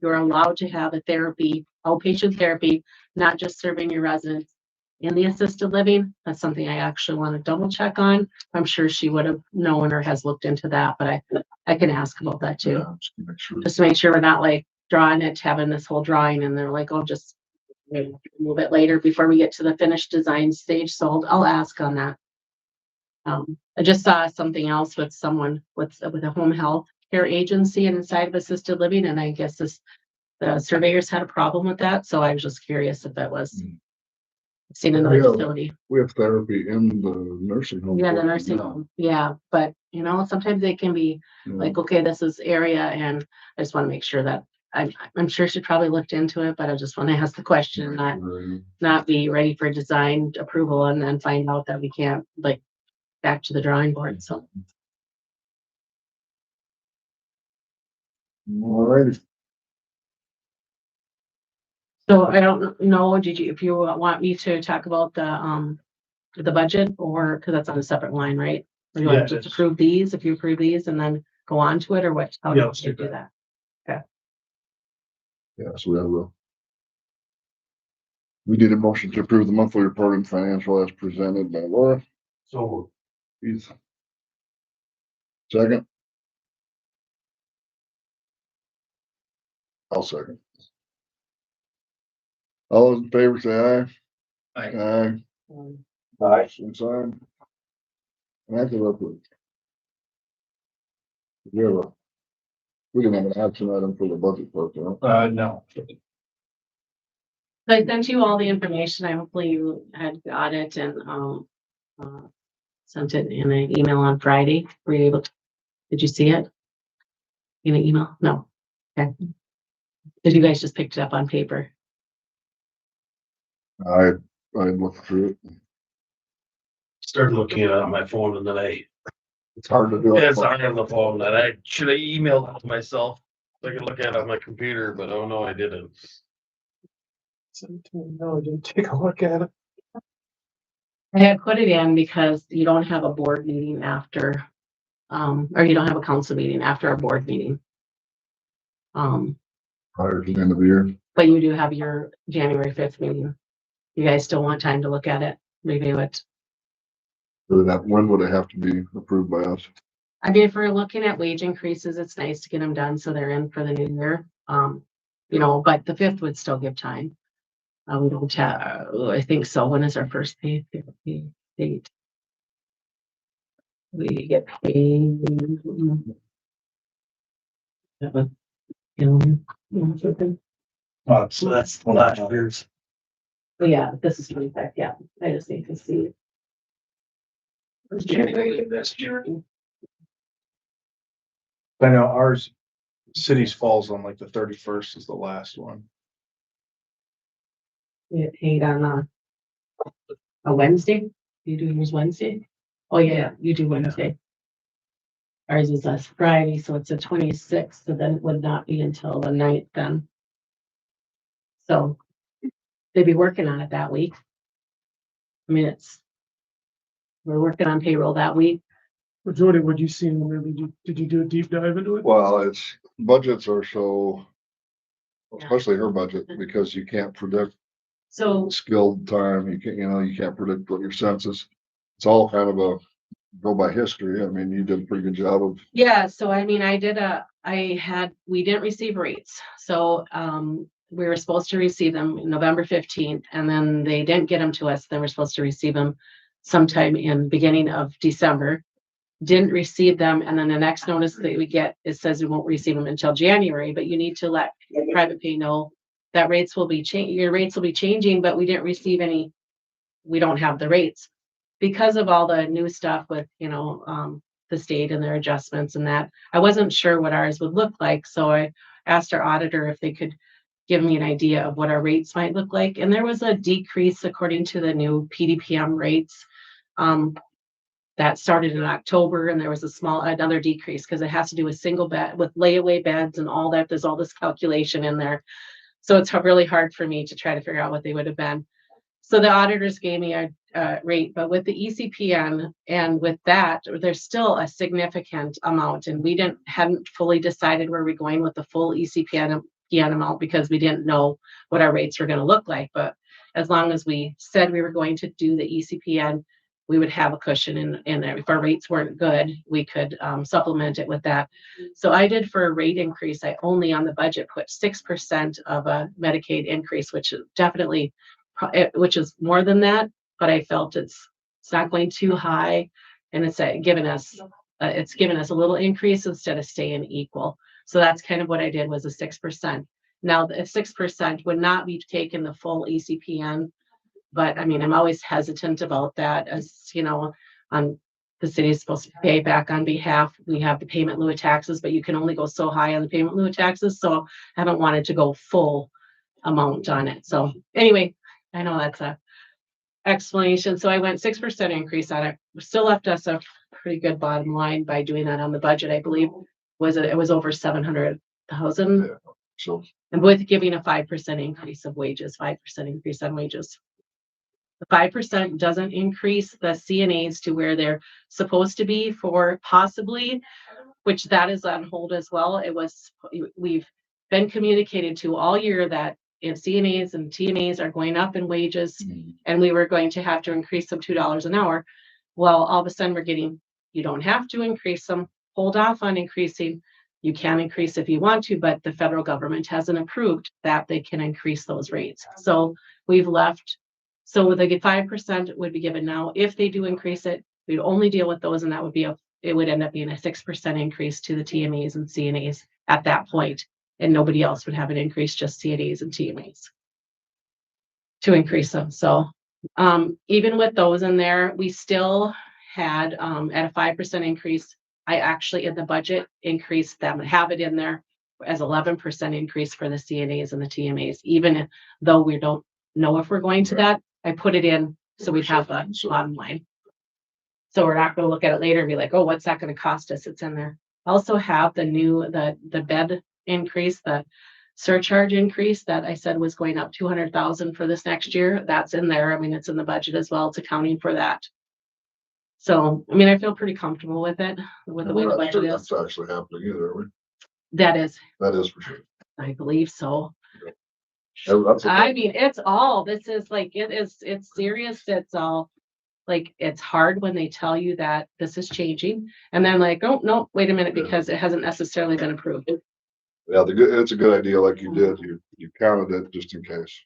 you're allowed to have a therapy, outpatient therapy, not just serving your residents in the assisted living. That's something I actually want to double check on. I'm sure she would have known or has looked into that, but I can ask about that too. Yeah, just to make sure. Just to make sure we're not like drawing it, having this whole drawing and they're like, oh, just move it later before we get to the finished design stage. So I'll ask on that. I just saw something else with someone with a home health care agency inside of assisted living, and I guess the surveyors had a problem with that. So I was just curious if that was seen in another facility. We have therapy in the nursing home. Yeah, the nursing home. Yeah, but sometimes they can be like, okay, this is area, and I just want to make sure that I'm sure she probably looked into it, but I just want to ask the question, not be ready for design approval and then find out that we can't, like, back to the drawing board. So All right. so I don't know, if you want me to talk about the budget, or because that's on a separate line, right? Or you want to just approve these, if you approve these and then go on to it, or what? How do you do that? Yeah, so we did a motion to approve the monthly report and financial as presented by Laura. So Heath. Second. I'll second. All those in favor say aye. Aye. Aye. Same sign. And that's a report. We didn't have an action item for the budget part, you know? no. So I sent you all the information. I hopefully you had got it and sent it in an email on Friday. Were you able to? Did you see it in an email? No. Okay. Did you guys just picked it up on paper? I I'd look through it. Started looking at it on my phone and then It's hard to do it. it's on the phone that I should have emailed it to myself. So I could look at it on my computer, but oh no, I didn't. No, I didn't take a look at it. I had put it in because you don't have a board meeting after, or you don't have a council meeting after a board meeting. Prior to the end of the year. But you do have your January 5th meeting. You guys still want time to look at it, review it. When would it have to be approved by us? I mean, if we're looking at wage increases, it's nice to get them done so they're in for the new year. You know, but the 5th would still give time. We don't have, I think so. When is our first pay date? We get paid. Something. So that's the last year's. But yeah, this is 25, yeah. I just need to see. January this year. I know ours, cities falls on like the 31st is the last one. We get paid on a Wednesday. You do yours Wednesday? Oh, yeah, you do Wednesday. Ours is a Friday, so it's a 26th, so then it would not be until the 9th then. So they'd be working on it that week. I mean, we're working on payroll that week. Well, Jody, what'd you see in there? Did you do a deep dive into it? Well, it's, budgets are so, Yeah. especially her budget, because you can't predict So, skilled time. You can't predict what your census. It's all kind of a go by history. I mean, you did a pretty good job of, yeah, so I mean, we didn't receive rates. So, we were supposed to receive them November 15th, and then they didn't get them to us. Then we're supposed to receive them sometime in beginning of December. Didn't receive them, and then the next notice that we get, it says we won't receive them until January, but you need to let private pay know that your rates will be changing, but we didn't receive any, we don't have the rates. Because of all the new stuff with, the state and their adjustments and that, I wasn't sure what ours would look like, so I asked our auditor if they could give me an idea of what our rates might look like, and there was a decrease according to the new PDPM rates. That started in October, and there was another decrease because it has to do with single bed with layaway beds and all that. There's all this calculation in there. So it's really hard for me to try to figure out what they would have been. So the auditors gave me a rate, but with the ECPN and with that, there's still a significant amount, and we hadn't fully decided where we're going with the full ECPN amount because we didn't know what our rates were going to look like. But as long as we said we were going to do the ECPN, we would have a cushion in there. If our rates weren't good, we could supplement it with that. So I did for a rate increase, I only on the budget put 6% of a Medicaid increase, which is definitely, which is more than that, but I felt it's not going too high, and it's given us a little increase instead of staying equal. So that's kind of what I did was a 6%. Now, if 6% would not be taking the full ECPN, but I mean, I'm always hesitant about that, as the city is supposed to pay back on behalf. We have the payment in lieu of taxes, but you can only go so high on the payment in lieu of taxes. So I haven't wanted to go full amount on it. So anyway, I know that's a explanation. So I went 6% increase on it. Still left us a pretty good bottom line by doing that on the budget. I believe it was over 700,000. so And with giving a 5% increase of wages, 5% increase on wages. The 5% doesn't increase the CNAs to where they're supposed to be for possibly, which that is on hold as well. We've been communicated to all year that if CNAs and TNAs are going up in wages, and we were going to have to increase them $2 an hour. Well, all of a sudden we're getting, you don't have to increase them, hold off on increasing. You can increase if you want to, but the federal government hasn't approved that they can increase those rates. So we've left. So the 5% would be given now. If they do increase it, we'd only deal with those, and that would be it would end up being a 6% increase to the TMAs and CNAs at that point, and nobody else would have an increase, just CNAs and TMAs to increase them. So even with those in there, we still had at a 5% increase. I actually in the budget increased them, have it in there as 11% increase for the CNAs and the TMAs, even though we don't know if we're going to that. I put it in, so we'd have the bottom line. So we're not gonna look at it later and be like, oh, what's that gonna cost us? It's in there. Also have the new, the bed increase, the surcharge increase that I said was going up 200,000 for this next year. That's in there. I mean, it's in the budget as well. It's accounting for that. So, I mean, I feel pretty comfortable with it, with the way the We're not sure budget is. that's actually happening either, are we? That is, That is for sure. I believe so. That's a- I mean, it's all, this is like, it's serious. It's all, like, it's hard when they tell you that this is changing. And then like, oh, no, wait a minute, because it hasn't necessarily been approved. Yeah, it's a good idea, like you did, you counted it just in case.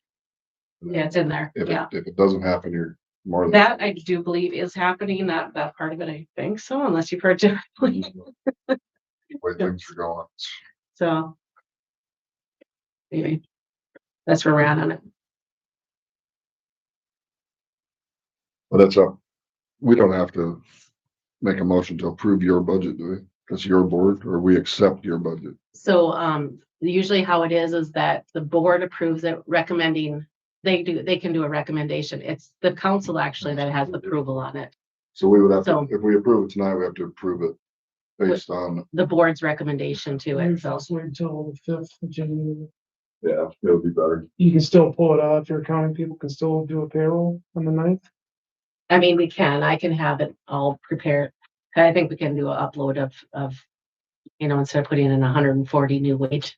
Yeah, it's in there. If Yeah. if it doesn't happen, you're more than. That I do believe is happening, that part of it, I think so, unless you've heard differently. The way things are going. So. Anyway, that's where we're at on it. But that's we don't have to make a motion to approve your budget, do we? That's your board, or we accept your budget. So, usually how it is that the board approves it, recommending, they can do a recommendation. It's the council actually that has the approval on it. So we would have to, So- if we approve it tonight, we have to approve it based on, The board's recommendation to Maybe it, so. just wait until the 5th of January. yeah, it would be better. You can still pull it out. Your accounting people can still do a payroll on the 9th. I mean, I can have it all prepared. I think we can do an upload of, instead of putting in 140 new wages,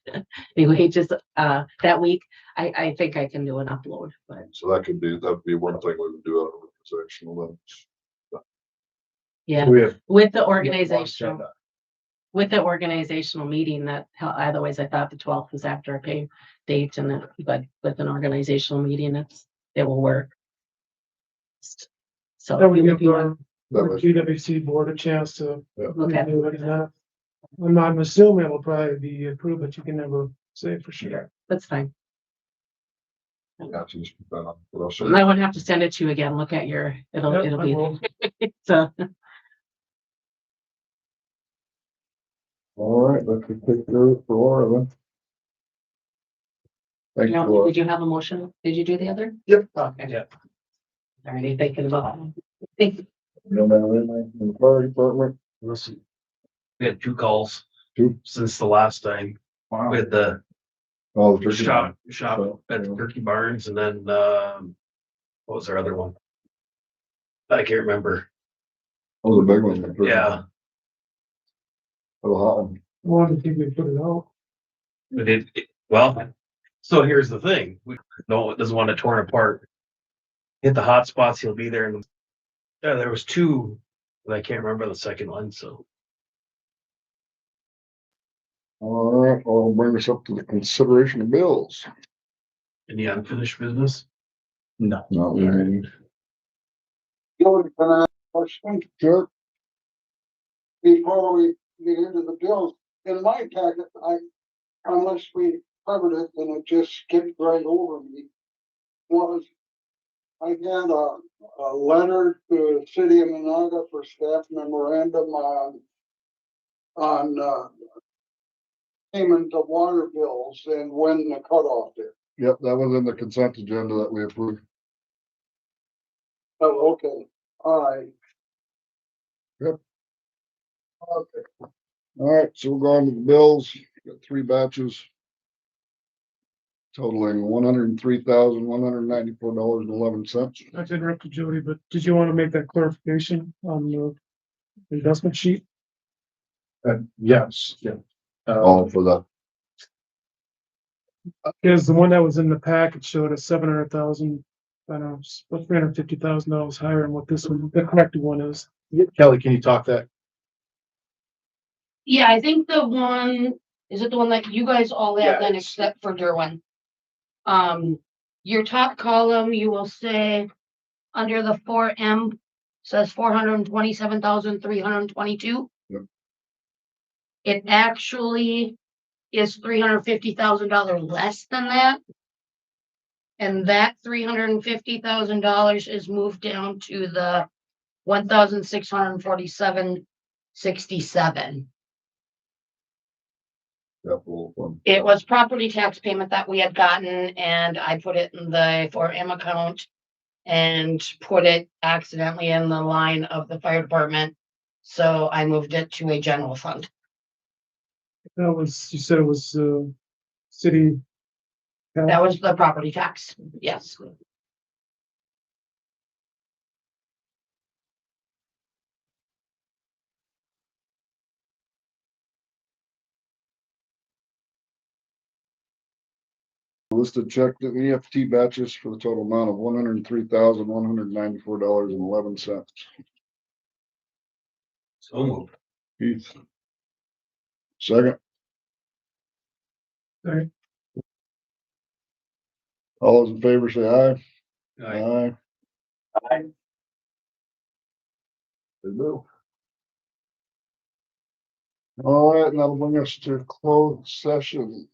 that week, I think I can do an upload, but So that'd be one thing we would do out of organizational then. yeah, We have. with the organizational meeting that, otherwise I thought the 12th was after a pay date but with an organizational meeting, it will work. So. That would it would give be one- That the was, GWC board a chance to Look at it. review it enough. I'm assuming it'll probably be approved, but you can never say for sure. That's fine. yeah, to just put that on. What else? I won't have to send it to you again. Look at it'll Yep, I be, will. so, All right, let's just take care of it for Laura then. Thank you, Laura. did you have a motion? Did you do the other? Yep. Okay. Yeah. Already thinking about. Think, No matter anything in the fire department. Listen, we had 2 calls. Two? Since the last time, with the Oh, the turkey. shop So, at the yeah. Turkey Barns, and then, what was our other one? I can't remember. Oh, the big one. the turkey. Yeah, Oh, hot one. Well, I think we put it out. but well, so here's the thing, doesn't want it torn apart. Hit the hot spots, he'll be there, and yeah, there was 2, but I can't remember the second one, so. All right, I'll bring us up to the consideration of bills. Any unfinished business? No. Not really. Jody, can I ask a question Sure. before we get into the bills? In my packet, unless we covered it, then it just skipped right over me. I had a letter to the city of Menahga for staff memorandum on payment of water bills and when the cutoff is. Yep, that was in the consent agenda that we approved. Oh, okay, all right. Yep. Okay. All right, so we'll go on to the bills. Got 3 batches. Totaling $103,194.11. I interrupted Jody, but did you want to make that clarification on the investment sheet? Yes, yeah. All for the, Because the one that was in the packet showed a 700,000, I don't know, about $350,000 higher than what this one, the corrected one is. Kelly, can you talk that? Yeah, I think the one, is it the one that you guys all have then Yes. except for Derwin? Your top column, you will say, under the 4M, says 427,322. Yep. It actually is $350,000 less than that. And that $350,000 is moved down to the 1,647.67. capital fund. It was property tax payment that we had gotten and I put it in the 4M account. and put it accidentally in the line of the fire department. So I moved it to a general fund. That was, you said it was, city. That was the property tax, yes. Listed check the EFT batches for the total amount of $103,194.11. So moved. Keith. Second. Second. All those in favor say aye. Aye. Aye. They do. All right, and that'll bring us to closed session.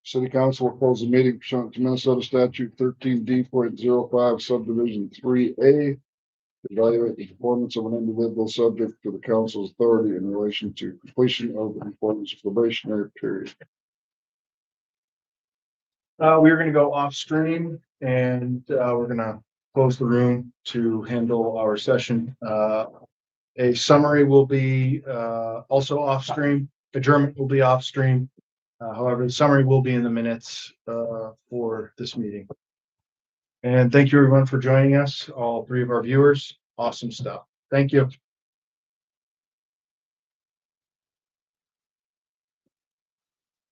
City council will close the meeting pursuant to Minnesota statute 13D.05 subdivision 3A. Evaluate the performance of an individual subject to the council's authority in relation to completion of the performance probationary period. We're gonna go off stream and, we're gonna close the room to handle our session. A summary will be, also off stream. Adjournment will be off stream. However, the summary will be in the minutes, for this meeting. And thank you everyone for joining us, all three of our viewers. Awesome stuff. Thank you.